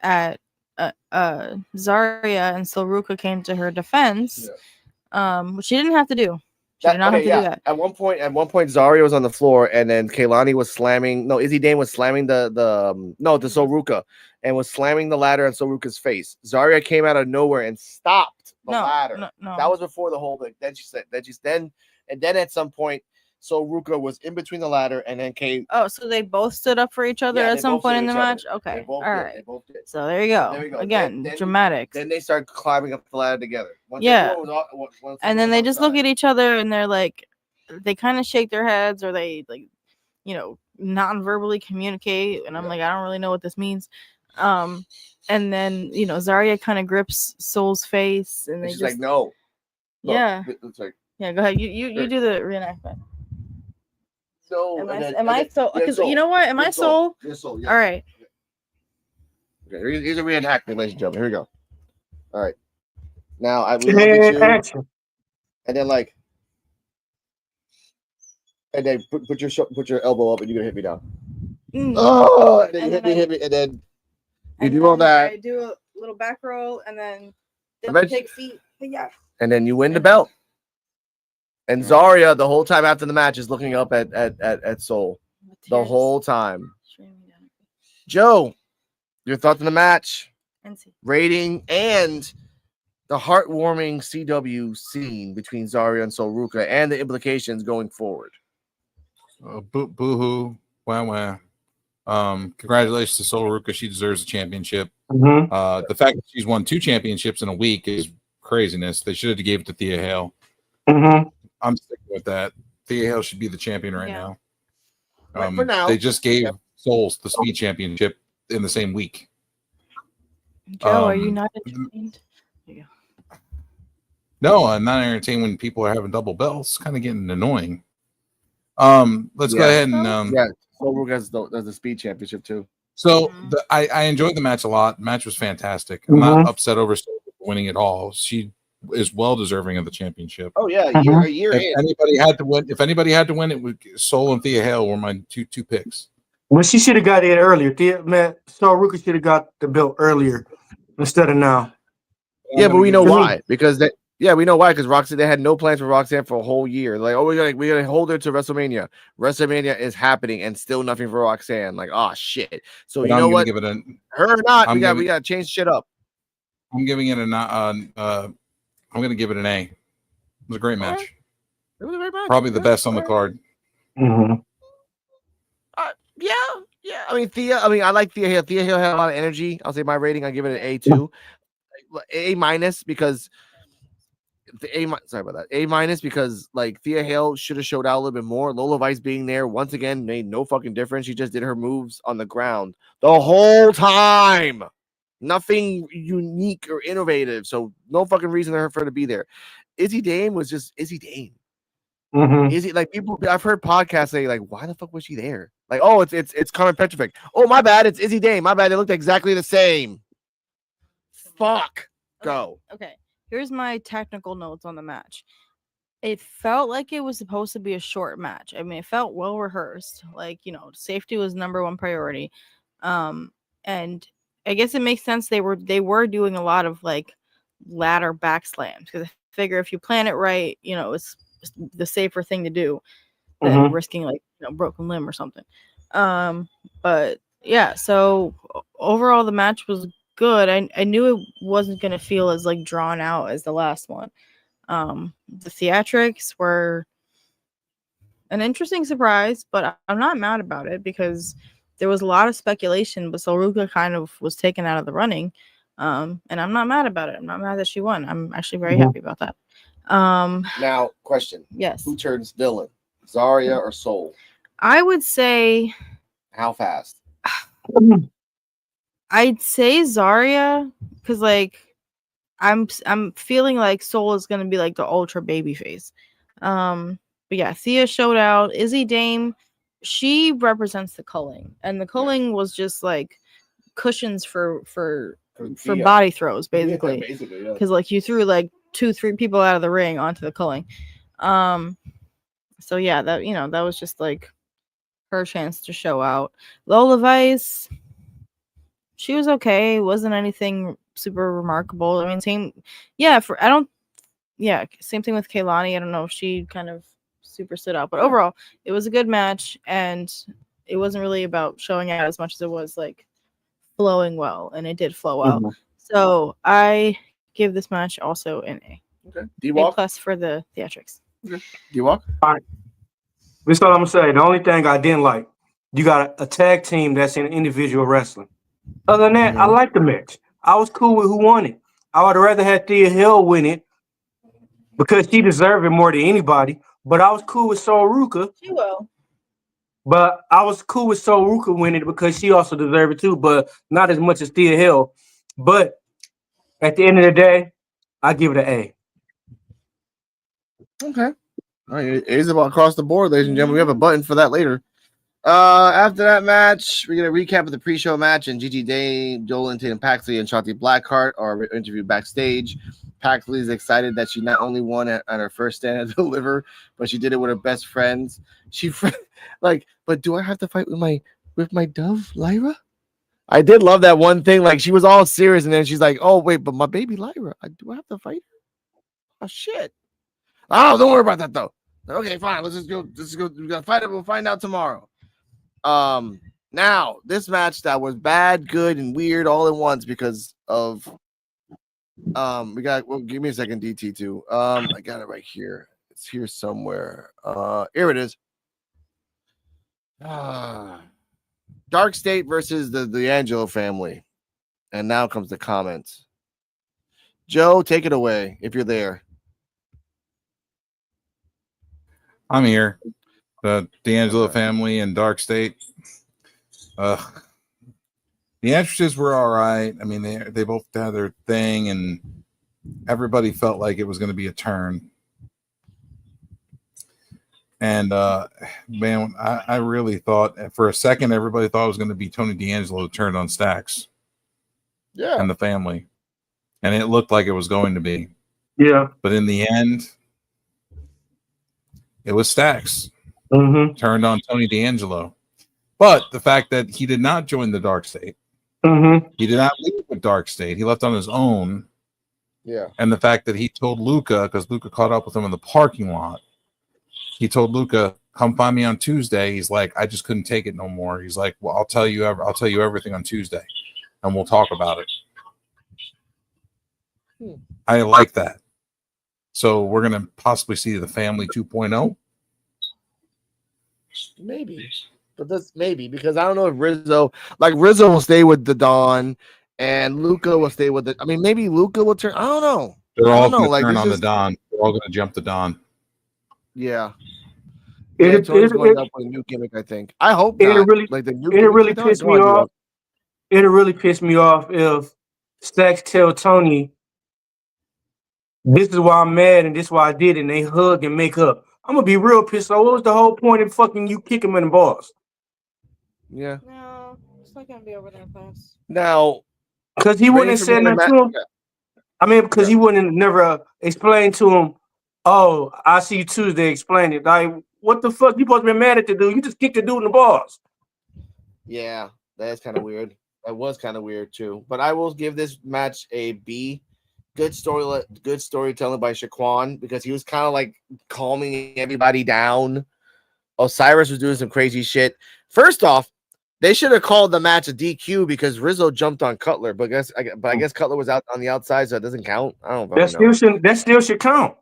C: at Zarya, and Sol Ruka came to her defense, which she didn't have to do. She did not have to do that.
A: At one point, Zarya was on the floor, and then Kehlani was slamming. No, Izzy Dame was slamming the Sol Ruka, and was slamming the ladder on Sol Ruka's face. Zarya came out of nowhere and stopped the ladder.
C: No.
A: That was before the whole thing. Then at some point, Sol Ruka was in between the ladder, and then came.
C: Oh, so they both stood up for each other at some point in the match. Okay, all right.
A: They both did.
C: So there you go.
A: There we go.
C: Again,
A: Then
C: dramatics.
A: Then they start climbing up the ladder together.
C: And then they just look at each other, and they're like, they kind of shake their heads, or they like, non-verbally communicate. And I'm like, I don't really know what this means. And then Zarya kind of grips Soul's face, and
A: she's like, no.
C: Yeah.
A: It's like,
C: yeah. Go ahead. You do the reenactment.
A: So
C: Am I Soul? Because you know what? Am I Soul?
A: Soul. Yeah.
C: All right.
A: Okay, here's a reenactment, ladies and gentlemen. Here we go. All right. Now I will look at you, and then put your elbow up, and you're gonna hit me down. Oh, and then you hit me, and then you do all that.
C: I do a little back roll, and then take feet. Yeah.
A: And then you win the belt. And Zarya, the whole time after the match, is looking up at Soul the whole time. Joe, your thoughts on the match, rating, and the heartwarming CW scene between Zarya and Sol Ruka, and the implications going forward.
D: Boo-hoo, wah. Congratulations to Sol Ruka. She deserves a championship.
B: Mm-hmm.
D: The fact that she's won 2 championships in a week is craziness. They should have gave it to Thea Hale.
B: Mm-hmm.
D: I'm sticking with that. Thea Hale should be the champion right now.
A: For now.
D: They just gave Souls the Speed Championship in the same week.
C: Joe, are you not entertained?
D: No, I'm not entertained when people are having double belts. It's kind of getting annoying. Let's go ahead and
A: Sol Ruka has the Speed Championship too.
D: So I enjoyed the match a lot. The match was fantastic. I'm not upset over winning it all. She is well deserving of the championship.
A: Oh yeah, a year
D: if
A: in.
D: Anybody had to win, it would Sol and Thea Hale were my two picks.
B: Well, she should have got it earlier. Sol Ruka should have got the belt earlier instead of now.
A: Yeah, but we know why. Because we know why. Because Roxanne, they had no plans for Roxanne for a whole year. Like, oh, we're gonna hold her to WrestleMania. WrestleMania is happening, and still nothing for Roxanne. Like, oh shit. So you know what? Her or not, we got to change shit up.
D: I'm giving it I'm gonna give it an A. It was a great match.
A: It was a great match.
D: Probably the best on the card.
B: Mm-hmm.
A: Yeah. I like Thea Hale. Thea Hale had a lot of energy. I'll say my rating, I'll give it an A2. A- because sorry about that. A- because like Thea Hale should have showed out a little bit more. Lola Vice being there once again made no fucking difference. She just did her moves on the ground the whole time. Nothing unique or innovative. So no fucking reason for her to be there. Izzy Dame was just Izzy Dame.
B: Mm-hmm.
A: Izzy, like people, I've heard podcasts say like, why the fuck was she there? Like, oh, it's Carmen Petrovic. Oh, my bad, it's Izzy Dame. My bad, they looked exactly the same. Fuck. Go.
C: Okay. Here's my technical notes on the match. It felt like it was supposed to be a short match. I mean, it felt well rehearsed. Like, safety was number one priority. And I guess it makes sense they were doing a lot of like ladder back slams, because I figure if you plan it right, it's the safer thing to do than risking like broken limb or something. But yeah, so overall the match was good. I knew it wasn't gonna feel as like drawn out as the last one. The theatrics were an interesting surprise, but I'm not mad about it because there was a lot of speculation, but Soruka kind of was taken out of the running. And I'm not mad about it. I'm not mad that she won. I'm actually very happy about that.
A: Now, question.
C: Yes.
A: Who turns villain? Zarya or Soul?
C: I would say
A: How fast?
C: I'd say Zarya because like I'm feeling like Soul is gonna be like the ultra baby face. But yeah, Thea showed out. Izzy Dame, she represents the culling, and the culling was just like cushions for body throws, basically.
A: Basically,
C: Because like you threw like 2-3 people out of the ring onto the culling. So yeah, that that was just like her chance to show out. Lola Vice, she was okay. It wasn't anything super remarkable. I mean, same thing with Kaylani. I don't know if she kind of super stood out, but overall, it was a good match, and it wasn't really about showing out as much as it was like flowing well, and it did flow well.
B: Mm-hmm.
C: So I give this match also an A.
A: Okay.
C: A
A: D-Walk?
C: plus for the theatrics.
A: Okay. D-Walk?
B: All right. This is all I'm gonna say. The only thing I didn't like, you got a tag team that's in individual wrestling. Other than that, I like the match. I was cool with who won it. I would rather have Thea Hill win it because she deserved it more than anybody. But I was cool with Soruka.
C: She will.
B: But I was cool with Soruka winning it because she also deserved it too, but not as much as Thea Hill. But at the end of the day, I give it an A.
A: Okay. All right. It is about across the board, ladies and gentlemen. We have a button for that later. After that match, we're gonna recap of the pre-show match, and Gigi Day, Dolan, Tatum Paxley, and Shanti Blackheart are interviewed backstage. Paxley is excited that she not only won on her first stand at Deliver, but she did it with her best friends. But do I have to fight with my dove, Lyra? I did love that one thing. Like she was all serious, and then she's like, "Oh wait, but my baby Lyra, do I have to fight her? Oh shit! Oh, don't worry about that though. Okay, fine. Let's just go. We gotta fight it. We'll find out tomorrow." Now this match that was bad, good, and weird all at once because of give me a second, DT2. I got it right here. It's here somewhere. Here it is. Dark State versus the Angelo family. And now comes the comments. Joe, take it away if you're there.
D: I'm here. The D'Angelo family and Dark State. The entrances were all right. I mean, they both had their thing, and everybody felt like it was going to be a turn. And man, I really thought for a second everybody thought it was going to be Tony D'Angelo turned on Stacks.
A: Yeah.
D: And the family. And it looked like it was going to be.
B: Yeah.
D: But in the end, it was Stacks.
B: Mm-hmm.
D: Turned on Tony D'Angelo. But the fact that he did not join the Dark State.
B: Mm-hmm.
D: He did not leave the Dark State. He left on his own.
A: Yeah.
D: And the fact that he told Luca, because Luca caught up with him in the parking lot, he told Luca, "Come find me on Tuesday." He's like, "I just couldn't take it no more." He's like, "Well, I'll tell you everything on Tuesday, and we'll talk about it." I like that. So we're gonna possibly see the family 2.0.
A: Maybe, but that's maybe because I don't know if Rizzo will stay with the Dawn, and Luca will stay with the. I mean, maybe Luca will turn. I don't know.
D: They're all going to turn on the Dawn. They're all going to jump the Dawn.
A: Yeah. Tony's going up with a new gimmick, I think. I hope not.
B: It'll really piss me off. It'll really piss me off if Stacks tell Tony, "This is why I'm mad and this is why I did it," and they hug and make up. I'm gonna be real pissed off. What was the whole point of fucking you kick him in the balls?
A: Yeah.
C: No, it's not gonna be over that fast.
A: Now,
B: because he wouldn't have said nothing to him. Yeah. I mean, because he wouldn't have never explained to him. Oh, I see you Tuesday. Explain it. Like, what the fuck? You supposed to be mad at the dude? You just kicked the dude in the balls.
A: Yeah, that's kind of weird. That was kind of weird too. But I will give this match a B. Good storytelling by Shaquan because he was kind of like calming everybody down. Osiris was doing some crazy shit. First off, They should have called the match a DQ because Rizzo jumped on Cutler, but I guess Cutler was out on the outside, so it doesn't count. I don't know.
B: That still should count.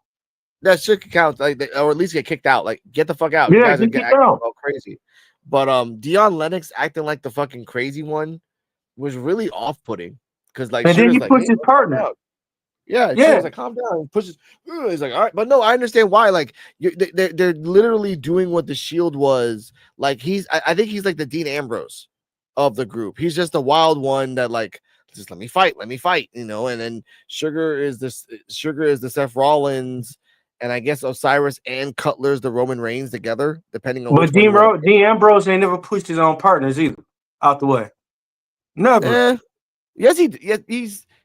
A: That should count, like, or at least get kicked out. Like, get the fuck out.
B: Yeah,
A: you guys
B: get
A: are
B: kicked
A: acting
B: out.
A: all crazy. But Dion Lennox acting like the fucking crazy one was really off-putting because like,
B: and then he
A: like,
B: pushed his partner.
A: Yeah, she was like, calm down. And pushes. He's like, all right, but no, I understand why. Like, they're literally doing what the Shield was. Like, I think he's like the Dean Ambrose of the group. He's just a wild one that like, just let me fight, you know. And then Sugar is the Seth Rollins, and I guess Osiris and Cutler's the Roman Reigns together, depending on.
B: But Dean Ambrose ain't never pushed his own partners either out the way. Never.
A: Yes,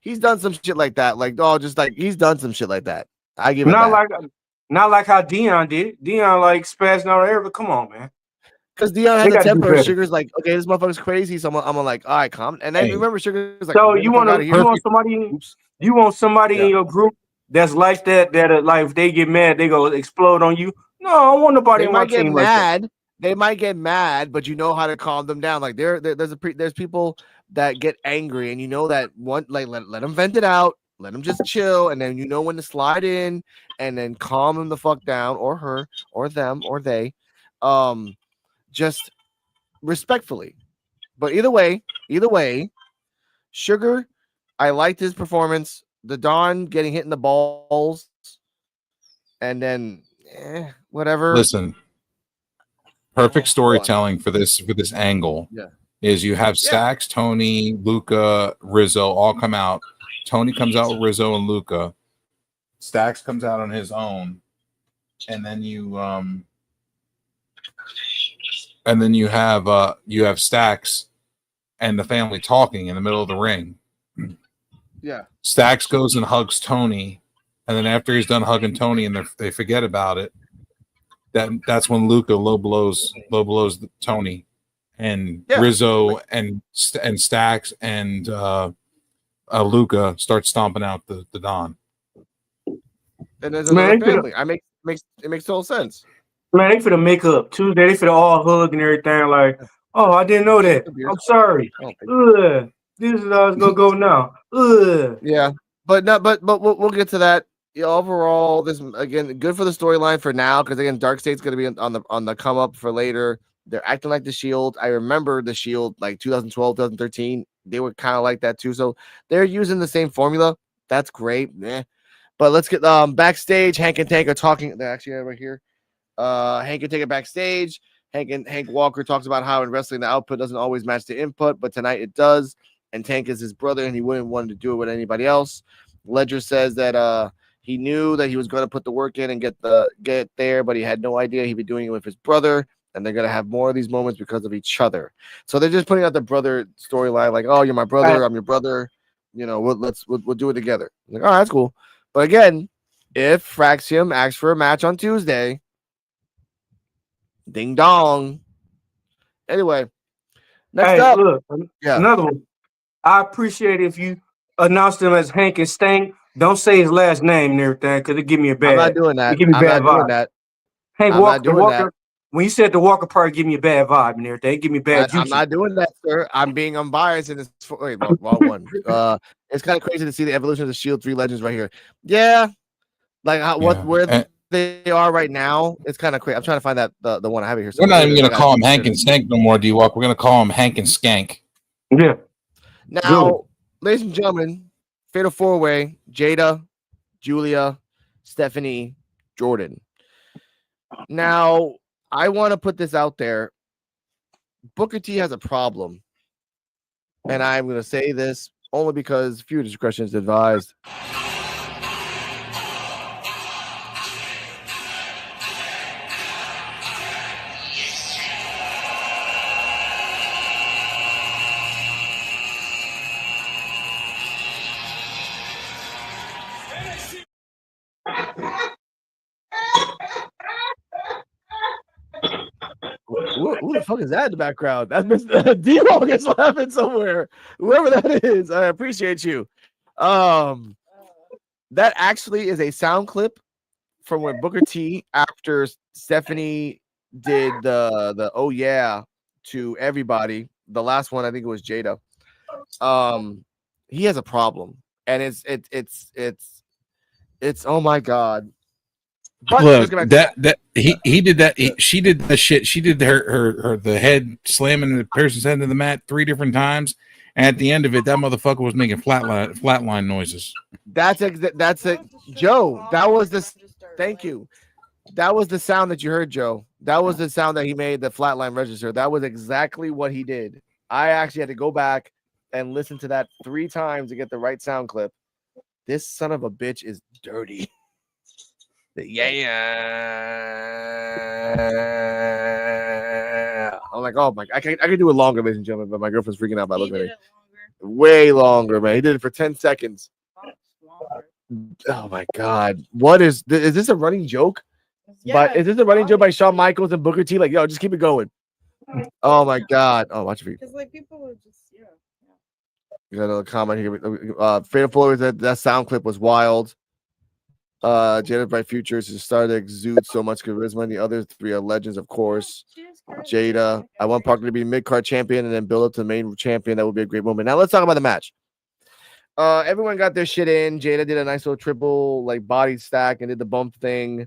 A: he's done some shit like that. Like, just like he's done some shit like that. I give it
B: not like how Dion did it. Dion like spazzing out there, but come on, man.
A: Because Dion has a temper. Sugar's like, okay, this motherfucker's crazy, so I'm like, all right, calm. And then remember, Sugar's like,
B: so you want somebody in your group that's like that like if they get mad, they go explode on you. No, I don't want nobody in my team like that.
A: They might get mad, but you know how to calm them down. Like there's people that get angry, and you know that one, like let them vent it out, let them just chill, and then you know when to slide in, and then calm them the fuck down, or her, or them, or they, just respectfully. But either way, Sugar, I liked his performance. The Don getting hit in the balls, and then whatever.
D: Listen. Perfect storytelling for this angle is you have Stacks, Tony, Luca, Rizzo all come out. Tony comes out with Rizzo and Luca. Stacks comes out on his own, and then you have Stacks and the family talking in the middle of the ring.
A: Yeah,
D: Stacks goes and hugs Tony, and then after he's done hugging Tony and they forget about it. That's when Luca low blows Tony, and Rizzo and Stacks and Luca start stomping out the Don.
A: And there's another family. It makes total sense.
B: Man, they finna make up Tuesday. They finna all hug and everything. Like, oh, I didn't know that. I'm sorry. This is how it's gonna go now.
A: Yeah, but we'll get to that. Yeah, overall, this again good for the storyline for now because again, Dark State's going to be on the come up for later. They're acting like the Shield. I remember the Shield like 2012, 2013. They were kind of like that too. So they're using the same formula. That's great. But let's get backstage. Hank and Tank are talking. They're actually right here. Hank and Tank are backstage. Hank Walker talks about how in wrestling the output doesn't always match the input, but tonight it does. And Tank is his brother, and he wouldn't want to do it with anybody else. Ledger says that he knew that he was going to put the work in and get there, but he had no idea he'd be doing it with his brother, and they're going to have more of these moments because of each other. So they're just putting out the brother storyline, like, oh, you're my brother, I'm your brother, you know, we'll do it together. Like, oh, that's cool. But again, if Fraxium asks for a match on Tuesday, ding dong. Anyway, next up,
B: look, another one. I appreciate if you announce them as Hank and Stank. Don't say his last name and everything because it give me a bad.
A: I'm not doing that.
B: Give me bad vibe. Hank
A: Walker.
B: When you said the Walker part, give me a bad vibe and everything. Give me bad.
A: I'm not doing that, sir. I'm being unbiased in this. Wait, wrong one. It's kind of crazy to see the evolution of the Shield 3 legends right here. Yeah, like where they are right now. It's kind of crazy. I'm trying to find that the one I have here.
D: We're not even going to call him Hank and Stank no more, D-Walk. We're going to call him Hank and Skank.
B: Yeah.
A: Now, ladies and gentlemen, Fatal 4-Way, Jada, Julia, Stephanie, Jordan. Now, I want to put this out there. Booker T has a problem. And I'm going to say this only because few discretion is advised. Who the fuck is that in the background? That's Mr. D-Log is laughing somewhere. Whoever that is, I appreciate you. That actually is a sound clip from when Booker T, after Stephanie did the oh yeah to everybody, the last one, I think it was Jada. He has a problem, and it's oh my god. But
D: look, he did that. She did the shit. She did her the head slamming the person's head into the mat 3 different times. And at the end of it, that motherfucker was making flatline noises.
A: That's it, Joe. That was this. Thank you. That was the sound that you heard, Joe. That was the sound that he made, the flatline register. That was exactly what he did. I actually had to go back and listen to that 3 times to get the right sound clip. This son of a bitch is dirty. Yeah. I'm like, oh my, I can do it longer, ladies and gentlemen, but my girlfriend's freaking out by looking at it. Way longer, man. He did it for 10 seconds. Oh my god. What is this a running joke? Yeah, but is this a running joke by Shawn Michaels and Booker T? Like, yo, just keep it going. Oh my god. Oh, watch me.
C: Because like people would just
A: You got another comment here. Fatal Flow said that sound clip was wild. Jada Bright Futures has started to exude so much charisma, and the other 3 are legends, of course. Jada, I want Parker to be mid-card champion and then build up to the main champion. That would be a great moment. Now let's talk about the match. Everyone got their shit in. Jada did a nice little triple like body stack and did the bump thing.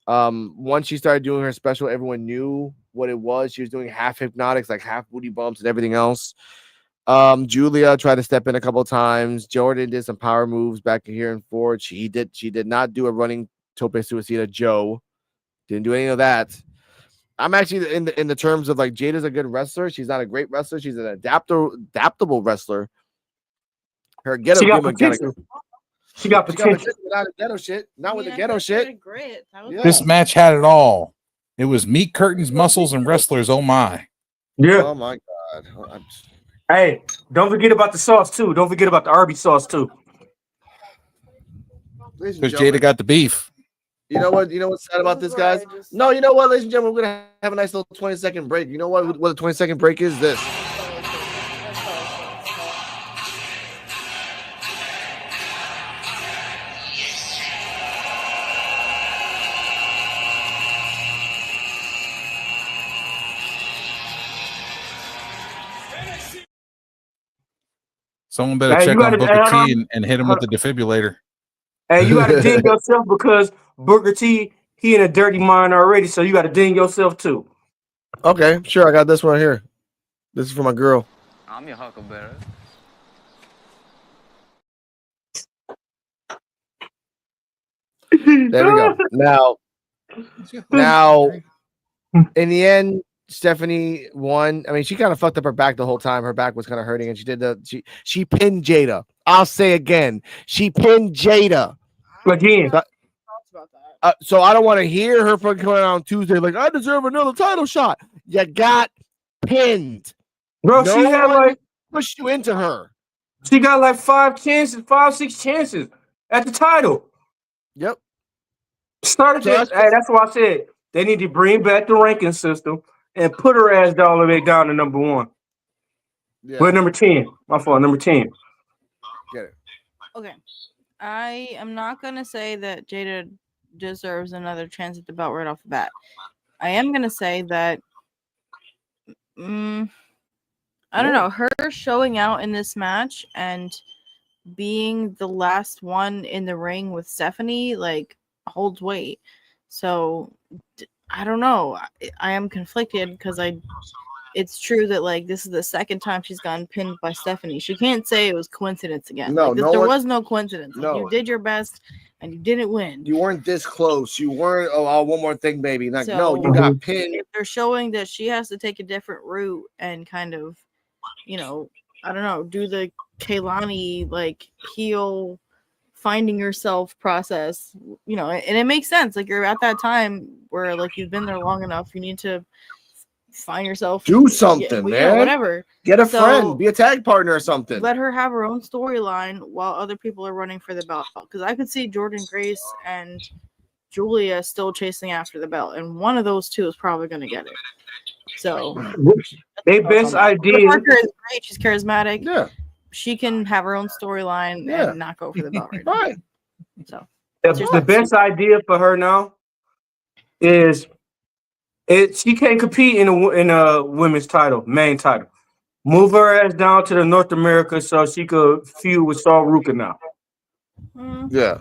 A: Once she started doing her special, everyone knew what it was. She was doing half hypnotics, like half booty bumps and everything else. Julia tried to step in a couple of times. Jordan did some power moves back here and forward. She did not do a running tope suicida. Joe didn't do any of that. I'm actually in the terms of like Jada's a good wrestler. She's not a great wrestler. She's an adaptable wrestler. Her ghetto gimmick she got potential without the ghetto shit. Not with the ghetto shit.
D: This match had it all. It was meat curtains, muscles, and wrestlers. Oh my.
A: Yeah. Oh my god.
B: Hey, don't forget about the sauce too. Don't forget about the Arby's sauce too.
D: Because Jada got the beef.
A: You know what? You know what's sad about this, guys? No, you know what, ladies and gentlemen, we're gonna have a nice little 20-second break. You know what a 20-second break is? This.
D: Someone better check on Booker T and hit him with the defibrillator.
B: Hey, you got to ding yourself because Booker T, he in a dirty mind already, so you got to ding yourself too.
A: Okay, sure. I got this one here. This is for my girl.
E: I'm your huckleberry.
A: There we go. Now, in the end, Stephanie won. I mean, she kind of fucked up her back the whole time. Her back was kind of hurting, and she pinned Jada. I'll say again, she pinned Jada.
B: Again.
A: So I don't want to hear her fucking coming out on Tuesday like, I deserve another title shot. You got pinned.
B: Bro, she had like
A: pushed you into her.
B: She got like 5 chances, 5-6 chances at the title.
A: Yep.
B: Started this. Hey, that's what I said. They need to bring back the ranking system and put her ass all the way down to number 1. Yeah. But number 10. My fault, number 10.
A: Get it.
C: Okay. I am not going to say that Jada deserves another chance at the belt right off the bat. I am going to say that I don't know, her showing out in this match and being the last one in the ring with Stephanie like holds weight. So I don't know. I am conflicted because it's true that like this is the second time she's gotten pinned by Stephanie. She can't say it was coincidence again.
A: No,
C: like, there was no coincidence. Like, you did your best and you didn't win.
A: You weren't this close. You weren't. Oh, one more thing, baby. Like, so, no, you got pinned.
C: If they're showing that she has to take a different route and kind of, you know, I don't know, do the Kaylani like heel finding yourself process, you know, and it makes sense. Like you're at that time where like you've been there long enough. You need to find yourself,
A: do something, man.
C: Whatever.
A: Get a friend, be a tag partner or something.
C: Let her have her own storyline while other people are running for the belt. Because I could see Jordan Grace and Julia still chasing after the belt, and one of those two is probably going to get it. So,
B: their best idea.
C: Parker is great. She's charismatic.
A: Yeah.
C: She can have her own storyline and not go for the belt right
A: now.
C: So,
B: the best idea for her now is she can't compete in a women's title, main title. Move her ass down to the North America so she could feud with Saul Ruka now.
A: Yeah.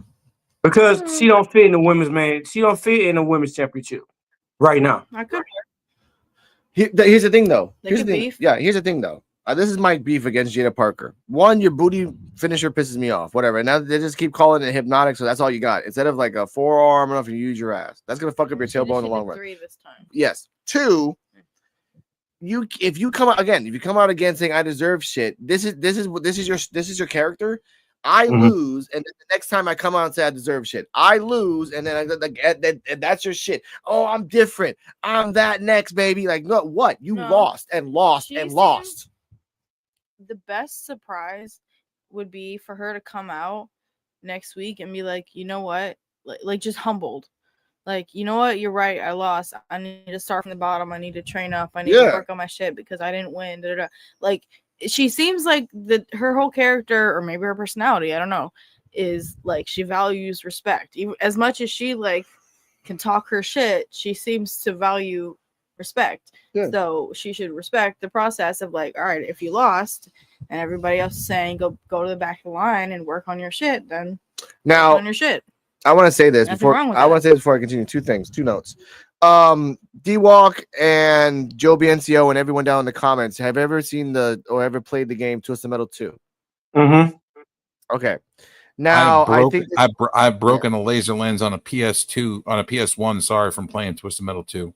B: Because she don't fit in the women's man. She don't fit in the women's championship right now.
C: I could.
A: Here's the thing, though.
C: They
A: Here's the
C: could
A: thing.
C: beef.
A: Yeah, here's the thing, though. This is my beef against Jada Parker. One, your booty finisher pisses me off. Whatever. And now they just keep calling it hypnotic, so that's all you got. Instead of like a forearm, enough, you use your ass. That's gonna fuck up your tailbone in the long run.
C: 3 this time.
A: Yes. Two, if you come out again saying I deserve shit, this is your character. I lose, and then the next time I come out and say I deserve shit, I lose, and then and that's your shit. Oh, I'm different. I'm that next, baby. Like, no, what? You lost and lost and lost.
C: The best surprise would be for her to come out next week and be like, you know what? Like just humbled. Like, you know what? You're right. I lost. I need to start from the bottom. I need to train up. I need to work on my shit because I didn't win. Da, da, da. Like, she seems like her whole character, or maybe her personality, I don't know, is like she values respect. Even as much as she like can talk her shit, she seems to value respect. Yeah. So she should respect the process of like, all right, if you lost and everybody else is saying go to the back of the line and work on your shit, then
A: now
C: work on your shit.
A: I want to say this before I continue. Two notes. D-Walk and Joe Biencio and everyone down in the comments, have ever seen or ever played the game Twisted Metal 2? Okay. Now
D: I've broken a laser lens on a PS2 on a PS1. Sorry, from playing Twisted Metal 2.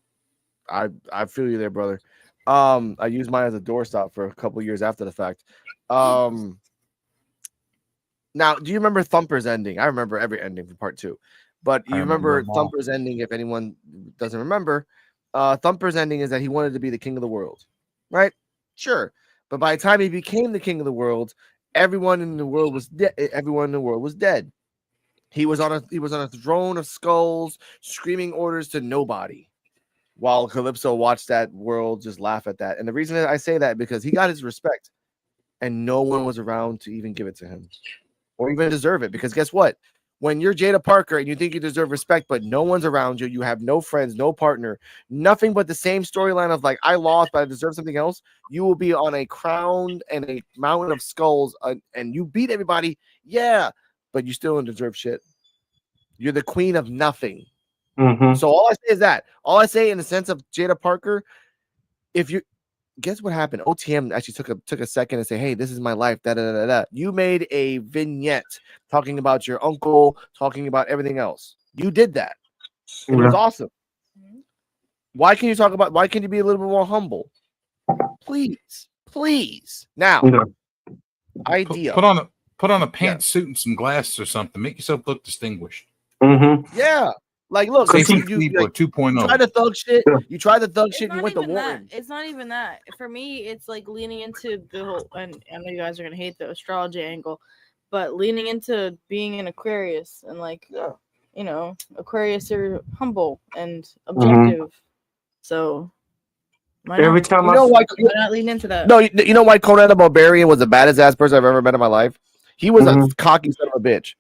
A: I feel you there, brother. I used mine as a doorstop for a couple years after the fact. Now, do you remember Thumper's ending? I remember every ending for part 2. But you remember Thumper's ending, if anyone doesn't remember. Thumper's ending is that he wanted to be the king of the world. Right? Sure. But by the time he became the king of the world, everyone in the world was dead. He was on a throne of skulls, screaming orders to nobody. While Calypso watched that world just laugh at that. And the reason I say that because he got his respect and no one was around to even give it to him or even deserve it. Because guess what? When you're Jada Parker and you think you deserve respect, but no one's around you, you have no friends, no partner, nothing but the same storyline of like, I lost, but I deserve something else. You will be on a crown and a mountain of skulls and you beat everybody. Yeah, but you still don't deserve shit. You're the queen of nothing. So all I say is that. All I say in the sense of Jada Parker, if you guess what happened, OTM actually took a second and say, hey, this is my life. Da, da, da, da. You made a vignette talking about your uncle, talking about everything else. You did that. It was awesome. Why can't you be a little bit more humble? Please. Now, idea.
D: Put on a pantsuit and some glasses or something. Make yourself look distinguished.
A: Yeah. Like, look,
D: you
A: 2.0. Try the thug shit. You tried the thug shit. You went to Warren.
C: It's not even that. For me, it's like leaning into the whole. And I know you guys are gonna hate the astrology angle, but leaning into being an Aquarius and like, you know, Aquarius are humble and objective. So
B: every time
C: why not lean into that?
A: No, you know why Conan the Barbarian was the baddest ass person I've ever met in my life? He was a cocky son of a bitch.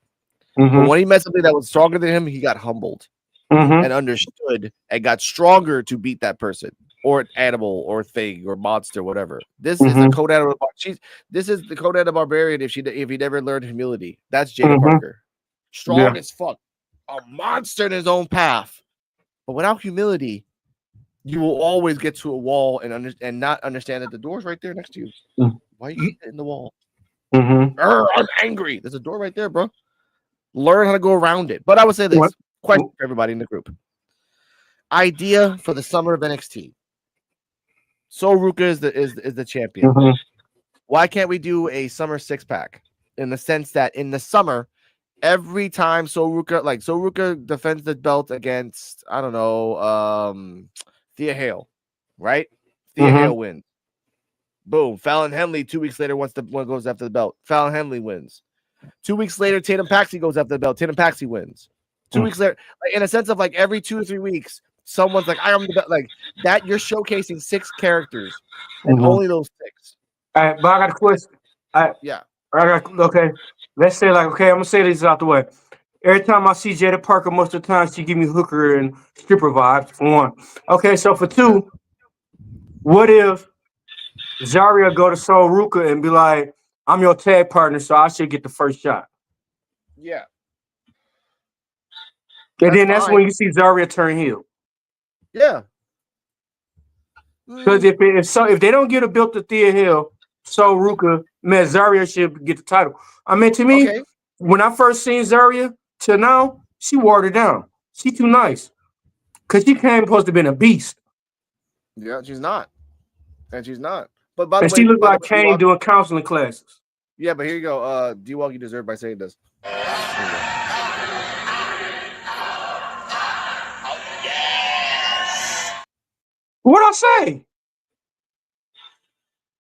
A: But when he met somebody that was stronger than him, he got humbled and understood and got stronger to beat that person or animal or thing or monster, whatever. This is the Conan of this is the Conan the Barbarian if he never learned humility. That's Jada Parker. Strong as fuck. A monster in his own path. But without humility, you will always get to a wall and not understand that the door's right there next to you. Why are you hitting the wall? I'm angry. There's a door right there, bro. Learn how to go around it. But I would say this question for everybody in the group. Idea for the summer of NXT. So Ruka is the champion. Why can't we do a summer 6-pack? In the sense that in the summer, every time So Ruka defends the belt against, I don't know, Thea Hale, right? Thea Hale wins. Boom. Fallon Henley 2 weeks later, once the one goes after the belt, Fallon Henley wins. 2 weeks later, Tatum Paxi goes after the belt. Tatum Paxi wins. 2 weeks later, like, in a sense of like every 2 or 3 weeks, someone's like, I am the belt. Like that, you're showcasing 6 characters and only those 6.
B: All right, but I got a question. Okay. Let's say I'm gonna say this out the way. Every time I see Jada Parker, most of the time she give me hooker and stripper vibes for one. Okay, so for 2, what if Zarya go to Sol Ruka and be like, "I'm your tag partner, so I should get the first shot."
A: Yeah.
B: And then that's
A: fine.
B: when you see Zarya turn heel.
A: Yeah.
B: Because if they don't get a belt to Thea Hill, Sol Ruka, man, Zarya should get the title. I mean, to me, when I first seen Zarya to now, she watered down. She too nice. Because she came supposed to have been a beast.
A: Yeah, she's not. And she's not. But by the
B: And
A: way,
B: she looked like
A: way,
B: Kane doing counseling classes.
A: Yeah, but here you go. D-Walk, you deserve by saying this.
B: What'd I say?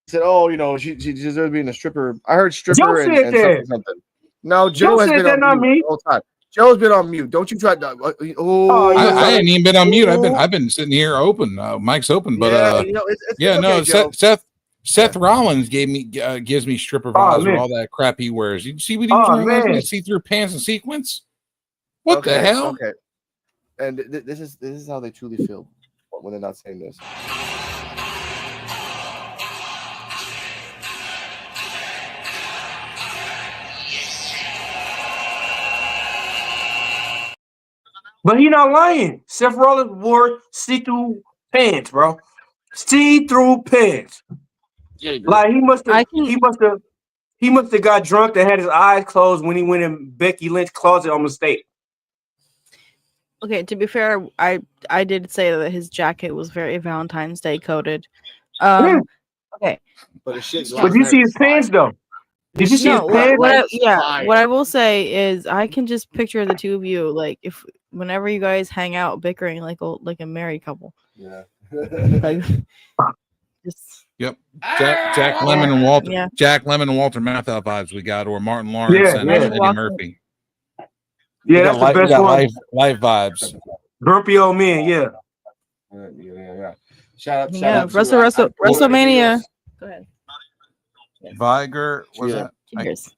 A: He said, "Oh, you know, she deserves being a stripper." I heard stripper
B: Joe
A: and
B: said that.
A: something. No, Joe has been on mute the whole time. Joe's been on mute. Don't you try to?
D: I ain't even been on mute. I've been sitting here open. Mic's open, but Seth Rollins gives me stripper vibes with all that crap he wears. You see what he was wearing last night? See-through pants and sequins. What the hell?
A: Okay. And this is how they truly feel when they're not saying this.
B: But he not lying. Seth Rollins wore see-through pants, bro. See-through pants. Yeah, like he must have got drunk and had his eyes closed when he went in Becky Lynch's closet on mistake.
C: Okay, to be fair, I did say that his jacket was very Valentine's Day coded. Okay.
A: But
B: did you see his pants though? Did you see his pants?
C: What I will say is I can just picture the two of you like whenever you guys hang out bickering like a married couple.
A: Yeah.
C: Like,
D: Yep. Jack Lemmon and Walter. Yeah. Jack Lemmon and Walter Matthau vibes we got, or Martin Lawrence and Eddie Murphy.
B: Yeah, that's the best one.
D: Live vibes.
B: Grumpy old men, yeah.
A: Shout out to
C: WrestleMania. Go ahead.
D: Viger, was that?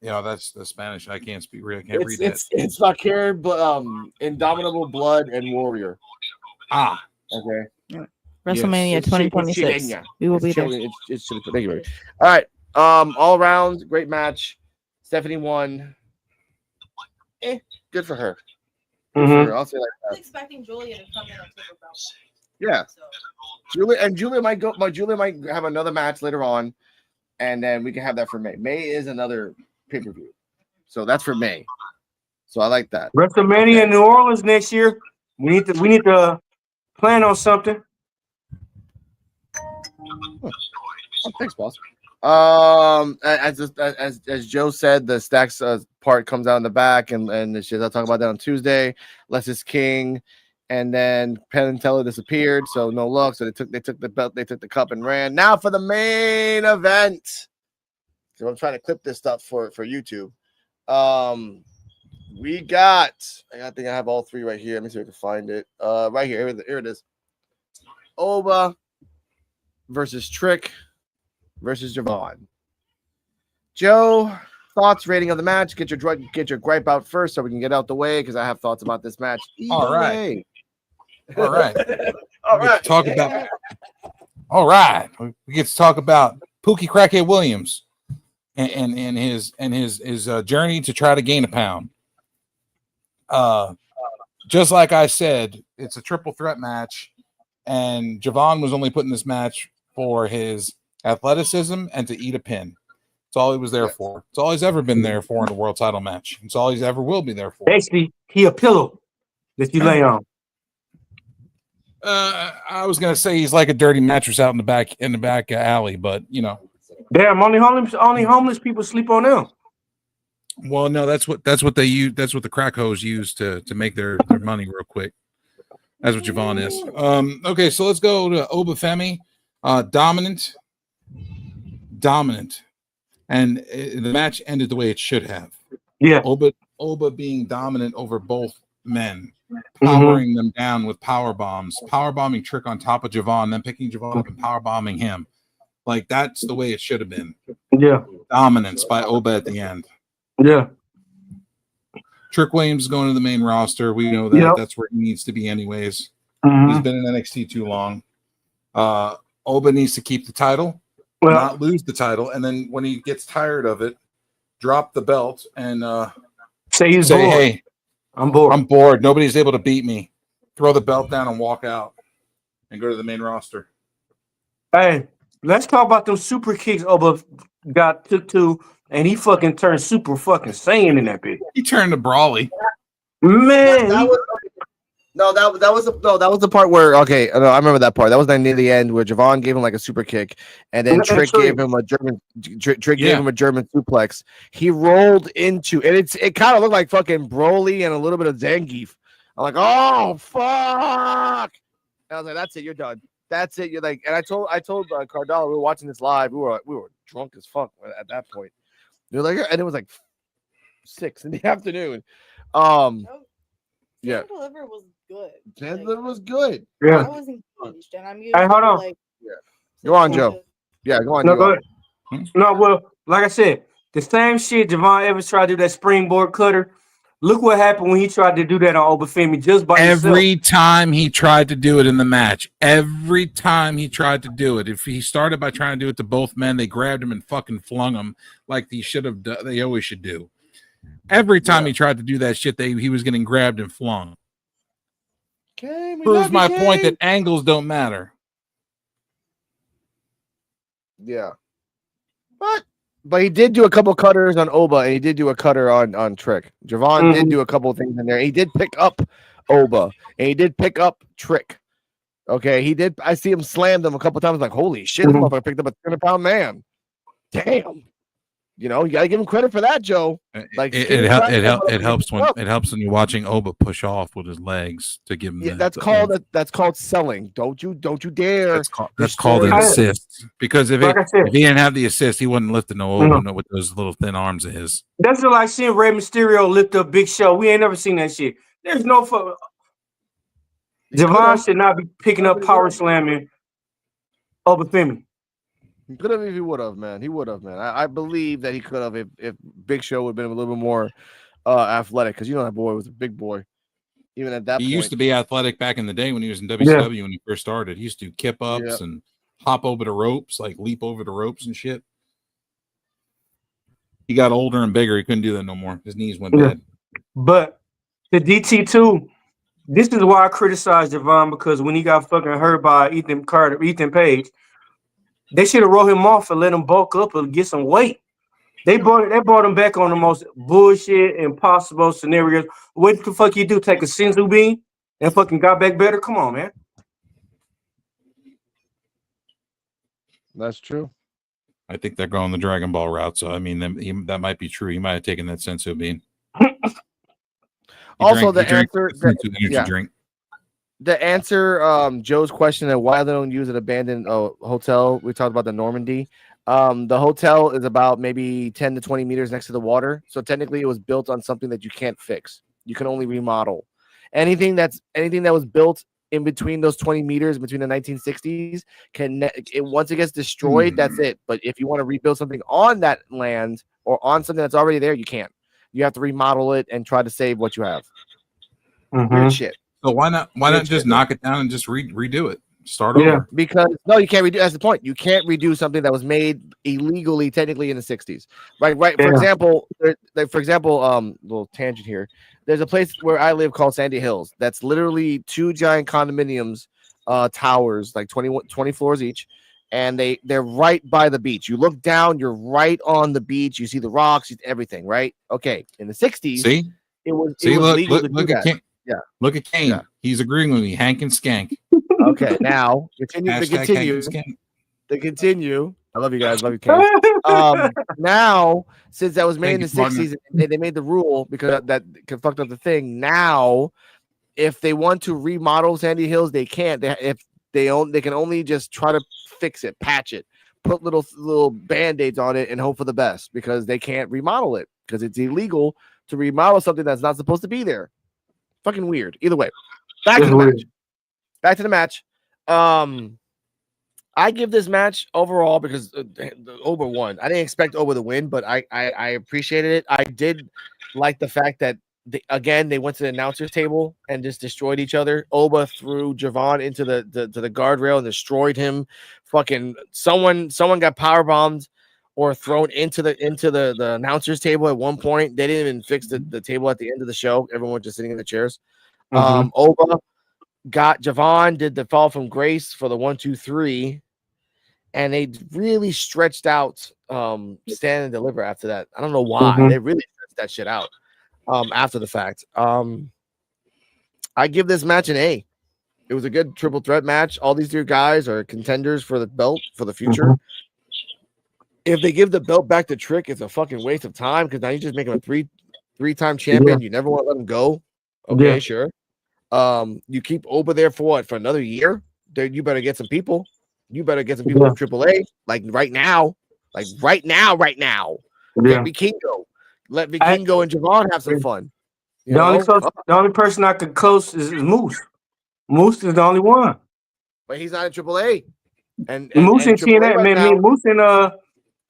D: That's the Spanish. I can't speak. I can't read that.
A: It's Vaquer, Indomitable Blood and Warrior. Okay.
C: Yeah. WrestleMania 2026. We will be there.
A: It's Thank you, very much. All right. All around, great match. Stephanie won. Good for her. Good for her. I'll say like that. I was expecting Julia to come in and take her belt. Yeah. So. Julia might go. Julia might have another match later on, and then we can have that for May. May is another pay-per-view, so that's for May. So I like that.
B: WrestleMania in New Orleans next year. We need to plan on something.
A: Oh, thanks, boss. As Joe said, the Stacks part comes out in the back, and I'll talk about that on Tuesday. Less is King, and then Penn and Teller disappeared, so no luck. So they took the belt, they took the cup, and ran. Now for the main event. So I'm trying to clip this stuff for YouTube. We got. I think I have all three right here. Let me see if I can find it. Right here. Here it is. Oba versus Trick versus Javon. Joe, thoughts, rating of the match. Get your gripe out first so we can get out the way because I have thoughts about this match.
D: All right.
A: All right.
D: We get to talk about Pookie Crackhead Williams and his journey to try to gain a pound. Just like I said, it's a triple threat match, and Javon was only put in this match for his athleticism and to eat a pin. That's all he was there for. It's all he's ever been there for in a world title match. It's all he's ever will be there for.
B: Basically, he a pillow that you lay on.
D: I was gonna say he's like a dirty mattress out in the back alley, but you know.
B: Damn, only homeless people sleep on them.
D: Well, no, that's what they use. That's what the crack hoes use to make their money real quick. That's what Javon is. Okay, so let's go to Obafemi. Dominant, and the match ended the way it should have.
B: Yeah,
D: Oba being dominant over both men, powering them down with power bombing Trick on top of Javon, then picking Javon up and power bombing him. Like that's the way it should have been.
B: Yeah,
D: dominance by Oba at the end.
B: Yeah,
D: Trick Williams is going to the main roster. We know that that's where he needs to be, anyways. He's been in NXT too long. Oba needs to keep the title. not lose the title, and then when he gets tired of it, drop the belt and
B: say bored.
D: Hey,
B: I'm bored.
D: I'm bored. Nobody's able to beat me. Throw the belt down and walk out and go to the main roster.
B: Hey, let's talk about them super kicks Oba took to, and he fucking turned super fucking Saiyan in that bitch.
D: He turned to Brawly.
B: Man,
A: that was the part where I remember that part. That was near the end where Javon gave him like a super kick, and then Trick gave him a German gave him a German suplex. He rolled into it kind of looked like fucking Broly and a little bit of Zangief. I'm like, oh fuck! I was like, that's it, you're done. That's it. You're like, and I told Cardella, we were watching this live. We were drunk as fuck at that point. They're like, and it was like 6 in the afternoon. Yeah,
C: Deliver was good.
A: Deliver was good.
B: Yeah,
C: I was engaged, and I'm used
B: hold on.
C: like.
A: Yeah, go on, Joe. Yeah, go on.
B: No, go ahead. No, well, like I said, the same shit Javon Evans tried to do that springboard cutter. Look what happened when he tried to do that on Obafemi just by himself.
D: Every time he tried to do it in the match, every time he tried to do it, if he started by trying to do it to both men, they grabbed him and fucking flung him like he should have. They always should do. Every time he tried to do that shit, he was getting grabbed and flung. Proves my point that angles don't matter.
A: Yeah, but he did do a couple cutters on Oba, and he did do a cutter on Trick. Javon did do a couple of things in there. He did pick up Oba, and he did pick up Trick. Okay, he did. I see him slam them a couple times. Like, holy shit, this motherfucker picked up a 300-pound man. Damn. You know, you gotta give him credit for that, Joe. Like
D: it helps when you're watching Oba push off with his legs to give him.
A: Yeah, that's called selling. Don't you dare.
D: That's called an assist. Because if he didn't have the assist, he wouldn't lift no Oba with those little thin arms of his.
B: That's just like seeing Rey Mysterio lift up Big Show. We ain't never seen that shit. There's no fuck. Javon should not be picking up power slamming Obafemi.
A: He could have if he would have, man. He would have, man. I believe that he could have if Big Show would have been a little bit more athletic, because that boy was a big boy. Even at that point.
D: He used to be athletic back in the day when he was in WCW when he first started. He used to do kip ups and hop over the ropes, like leap over the ropes and shit. He got older and bigger. He couldn't do that no more. His knees went bad.
B: But the DT2, this is why I criticize Javon, because when he got fucking hurt by Ethan Page, they should have wrote him off and let him bulk up and get some weight. They brought him back on the most bullshit, impossible scenarios. What the fuck you do? Take a Senzu bean and fucking got back better? Come on, man.
A: That's true.
D: I think they're going the Dragon Ball route. So I mean, that might be true. He might have taken that Senzu bean.
A: Also, the answer, Joe's question of why they don't use an abandoned hotel. We talked about the Normandy. The hotel is about maybe 10 to 20 meters next to the water. So technically it was built on something that you can't fix. You can only remodel. Anything that was built in between those 20 meters between the 1960s once it gets destroyed, that's it. But if you want to rebuild something on that land or on something that's already there, you can't. You have to remodel it and try to save what you have. Weird shit.
D: So why not just knock it down and just redo it? Start over.
A: Because no, you can't redo. That's the point. You can't redo something that was made illegally, technically in the 60s. Right. For example, little tangent here. There's a place where I live called Sandy Hills. That's literally 2 giant condominiums, towers, like 20 floors each, and they're right by the beach. You look down, you're right on the beach. You see the rocks, everything. Right. Okay. In the 60s, it was legal to do that.
D: Kane. Yeah. Look at Kane. Yeah. He's agreeing with me. Hank and Skank.
A: Okay, now continue. I love you guys. Love you, Kane. Now, since that was made in the 60s, they made the rule because that fucked up the thing. Now, if they want to remodel Sandy Hills, they can't. They can only just try to fix it, patch it, put little band-aids on it, and hope for the best, because they can't remodel it because it's illegal to remodel something that's not supposed to be there. Fucking weird. Either way, back to the match. I give this match overall because Oba won. I didn't expect Oba to win, but I appreciated it. I did like the fact that They went to the announcers table and just destroyed each other. Oba threw Javon into the guardrail and destroyed him. Fucking someone got power bombed or thrown into the announcers table at one point. They didn't even fix the table at the end of the show. Everyone was just sitting in the chairs. Oba got Javon, did the fall from grace for the 1, 2, 3. And they really stretched out stand and deliver after that. I don't know why. They really stretched that shit out after the fact. I give this match an A. It was a good triple threat match. All these 3 guys are contenders for the belt for the future. If they give the belt back to Trick, it's a fucking waste of time because now you just make him a three-time champion. You never want to let him go. Okay, sure. You keep Oba there for what? For another year? You better get some people. You better get some people from AAA, like right now. Let Vikingo. Let Vikingo and Javon have some fun.
B: The only person I could close is Moose. Moose is the only one.
A: But he's not in AAA. And
B: Moose in TNA,
A: right
B: man.
A: Now,
B: Moose in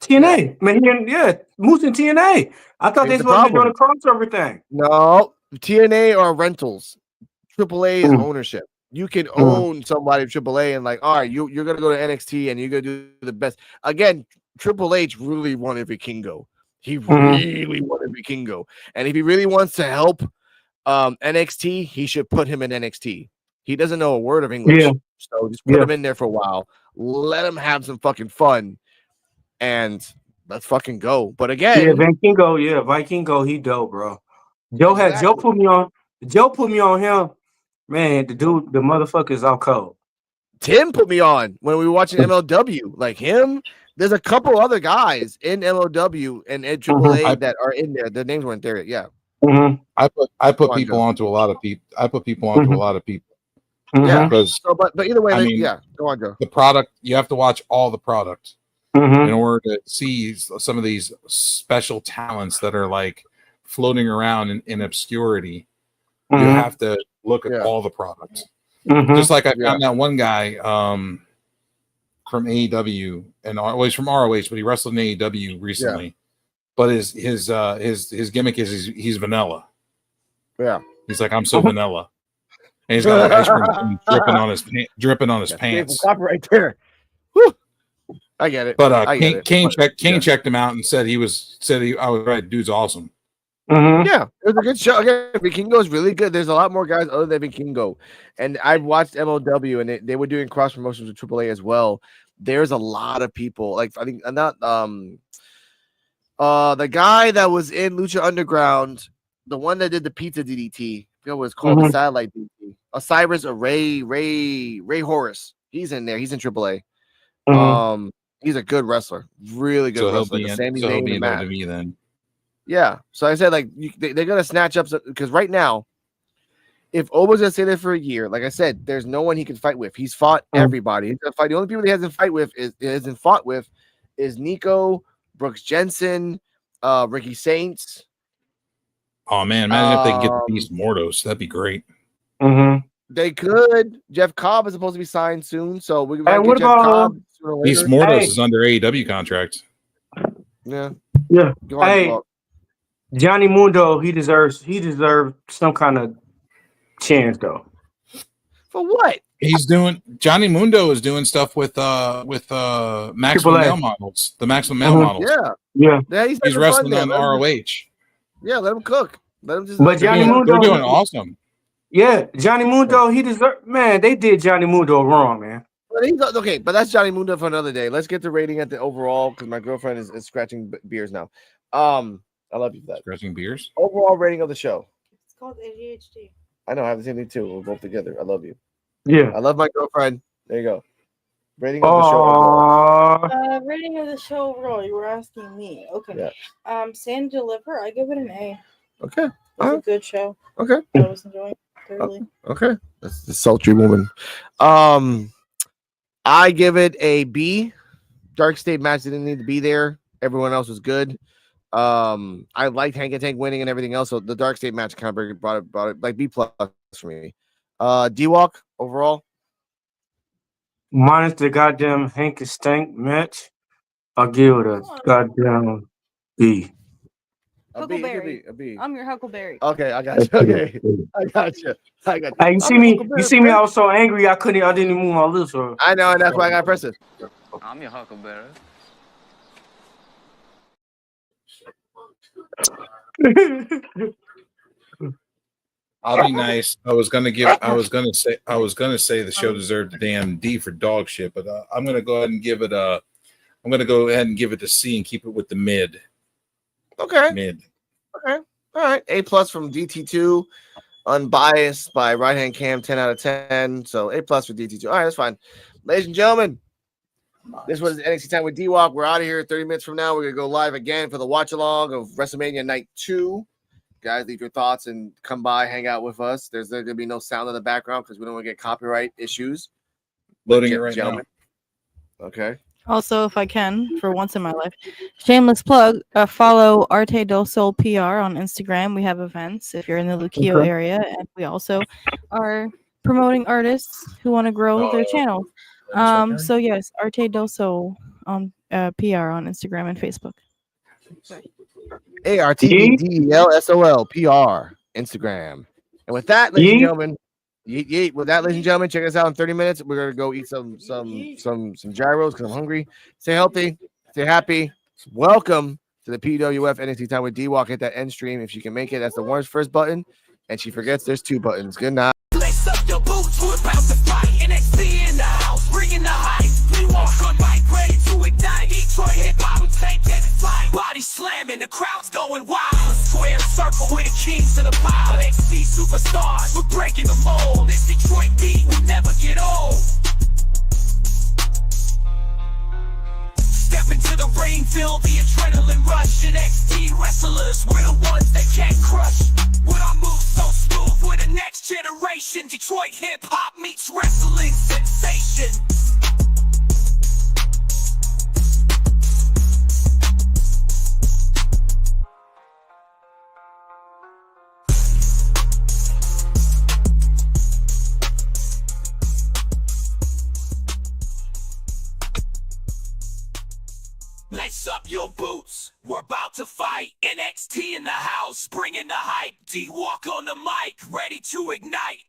B: TNA. Man, Moose in TNA. I thought they supposed to be doing a crossover thing.
A: No, TNA are rentals. AAA is ownership. You can own somebody in AAA and all right, you're gonna go to NXT and you're gonna do the best. Again, Triple H really wanted Vikingo. He really wanted Vikingo, and if he really wants to help NXT, he should put him in NXT. He doesn't know a word of English, so just put him in there for a while. Let him have some fucking fun, and let's fucking go. But again,
B: Vikingo, he dope, bro. Joe put me on him. Man, the motherfucker is out cold.
A: Tim put me on when we were watching MLW. Like him, there's a couple other guys in MLW and AAA that are in there. Their names weren't there yet. Yeah.
D: I put people onto a lot of people.
A: Yeah, because but either way, go on, Joe.
D: The product, you have to watch all the product in order to see some of these special talents that are floating around in obscurity. You have to look at all the products. Just like I found that one guy from AEW and he's from ROH, but he wrestled in AEW recently. Yeah. But his gimmick is he's vanilla.
A: Yeah,
D: he's like, I'm so vanilla, and he's got ice cream dripping on his pants.
A: Right there. Woo. I get it.
D: But Kane checked him out and said I was right. Dude's awesome.
A: Yeah, it was a good show. Again, Vikingo is really good. There's a lot more guys other than Vikingo, and I've watched MLW, and they were doing cross promotions with AAA as well. There's a lot of people. I think not the guy that was in Lucha Underground, the one that did the pizza DDT. I forget what it's called, the satellite DDT. Cyrus or Ray Horace. He's in there. He's in AAA. He's a good wrestler, really good wrestler. He'll be in WWE then. Yeah, so I said they're gonna snatch up because right now, if Oba's gonna stay there for a year, like I said, there's no one he can fight with. He's fought everybody. He's gonna fight. The only people he hasn't fought with is Nico, Brooks Jensen, Ricky Saints.
D: Oh man, imagine if they could get these Mordos. That'd be great.
A: They could. Jeff Cobb is supposed to be signed soon, so we might get Jeff Cobb.
D: These Mordos is under AEW contract.
A: Yeah.
B: Hey. Johnny Mundo, he deserves some kind of chance though.
A: For what?
D: Johnny Mundo is doing stuff with Maximum Male Models. The Maximum Male Models.
B: Yeah.
D: He's wrestling on ROH.
A: Yeah, let him cook. Let him just
B: Johnny Mundo,
D: they're doing awesome.
B: Yeah, Johnny Mundo, they did Johnny Mundo wrong, man.
A: But that's Johnny Mundo for another day. Let's get the rating at the overall because my girlfriend is scratching beers now. I love you for that.
D: Scratching beers?
A: Overall rating of the show.
C: It's called ADHD.
A: I know. I have the same thing too. We're both together. I love you.
B: Yeah.
A: I love my girlfriend. There you go. Rating of the show overall.
C: Rating of the show overall. You were asking me. Okay.
A: Yeah.
C: Stand Deliver. I give it an A.
A: Okay.
C: It was a good show.
A: Okay.
C: I was enjoying it thoroughly.
A: Okay. That's the sultry woman. I give it a B. Dark State match didn't need to be there. Everyone else was good. I liked Hank and Tank winning and everything else. So the Dark State match kind of brought it like B+ for me. D-Walk overall.
B: Minus the goddamn Hank and Stank match, I'll give it a goddamn B.
A: A B. It could
C: Huckleberry.
A: be a B.
C: I'm your Huckleberry.
A: Okay, I got you. Okay, I got you. I got you.
B: Hey, you
A: I'm
B: see
A: a
B: me?
A: Huckleberry,
B: You see me?
A: man.
B: I was so angry I didn't even move my lips. Or...
A: I know, and that's why I got to press it.
E: I'm your Huckleberry.
D: I'll be nice. I was gonna say the show deserved a damn D for dog shit, but I'm gonna go ahead and give it a C and keep it with the mid.
A: Okay.
D: Mid.
A: Okay. All right. A+ from DT2. Unbiased by right hand cam, 10 out of 10. So A+ for DT2. All right, that's fine. Ladies and gentlemen, this was NXT Time with D-Walk. We're out of here 30 minutes from now. We're going to go live again for the watch along of WrestleMania Night 2. Guys, leave your thoughts and come by, hang out with us. There's going to be no sound in the background because we don't want to get copyright issues.
D: Loading it right now.
A: Okay.
C: Also, if I can, for once in my life, shameless plug, follow Arte del Sol PR on Instagram. We have events if you're in the Luquillo area, and we also are promoting artists who want to grow their channel. So yes, Arte del Sol on PR on Instagram and Facebook.
A: ARTEDELSOL PR Instagram. And with that, ladies and gentlemen, with that, ladies and gentlemen, check us out in 30 minutes. We're gonna go eat some gyros because I'm hungry. Stay healthy, stay happy. Welcome to the PWF NXT Time with D-Walk. Hit that end stream if she can make it. That's the one's first button, and she forgets there's 2 buttons. Good night.
F: Lace up your boots, we're about to fight. NXT in the house, bringing the hype. We walk on mic, ready to ignite. Detroit hip-hop, we take that flight. Body slamming, the crowd's going wild. A square circle with the kings of the pile. NXT superstars, we're breaking the mold. This Detroit beat will never get old. Step into the ring, feel the adrenaline rush. NXT wrestlers, we're the ones that can't crush. With our moves so smooth, we're the next generation. Detroit hip-hop meets wrestling sensation. Lace up your boots, we're about to fight. NXT in the house, bringing the hype. D-Walk on the mic, ready to ignite.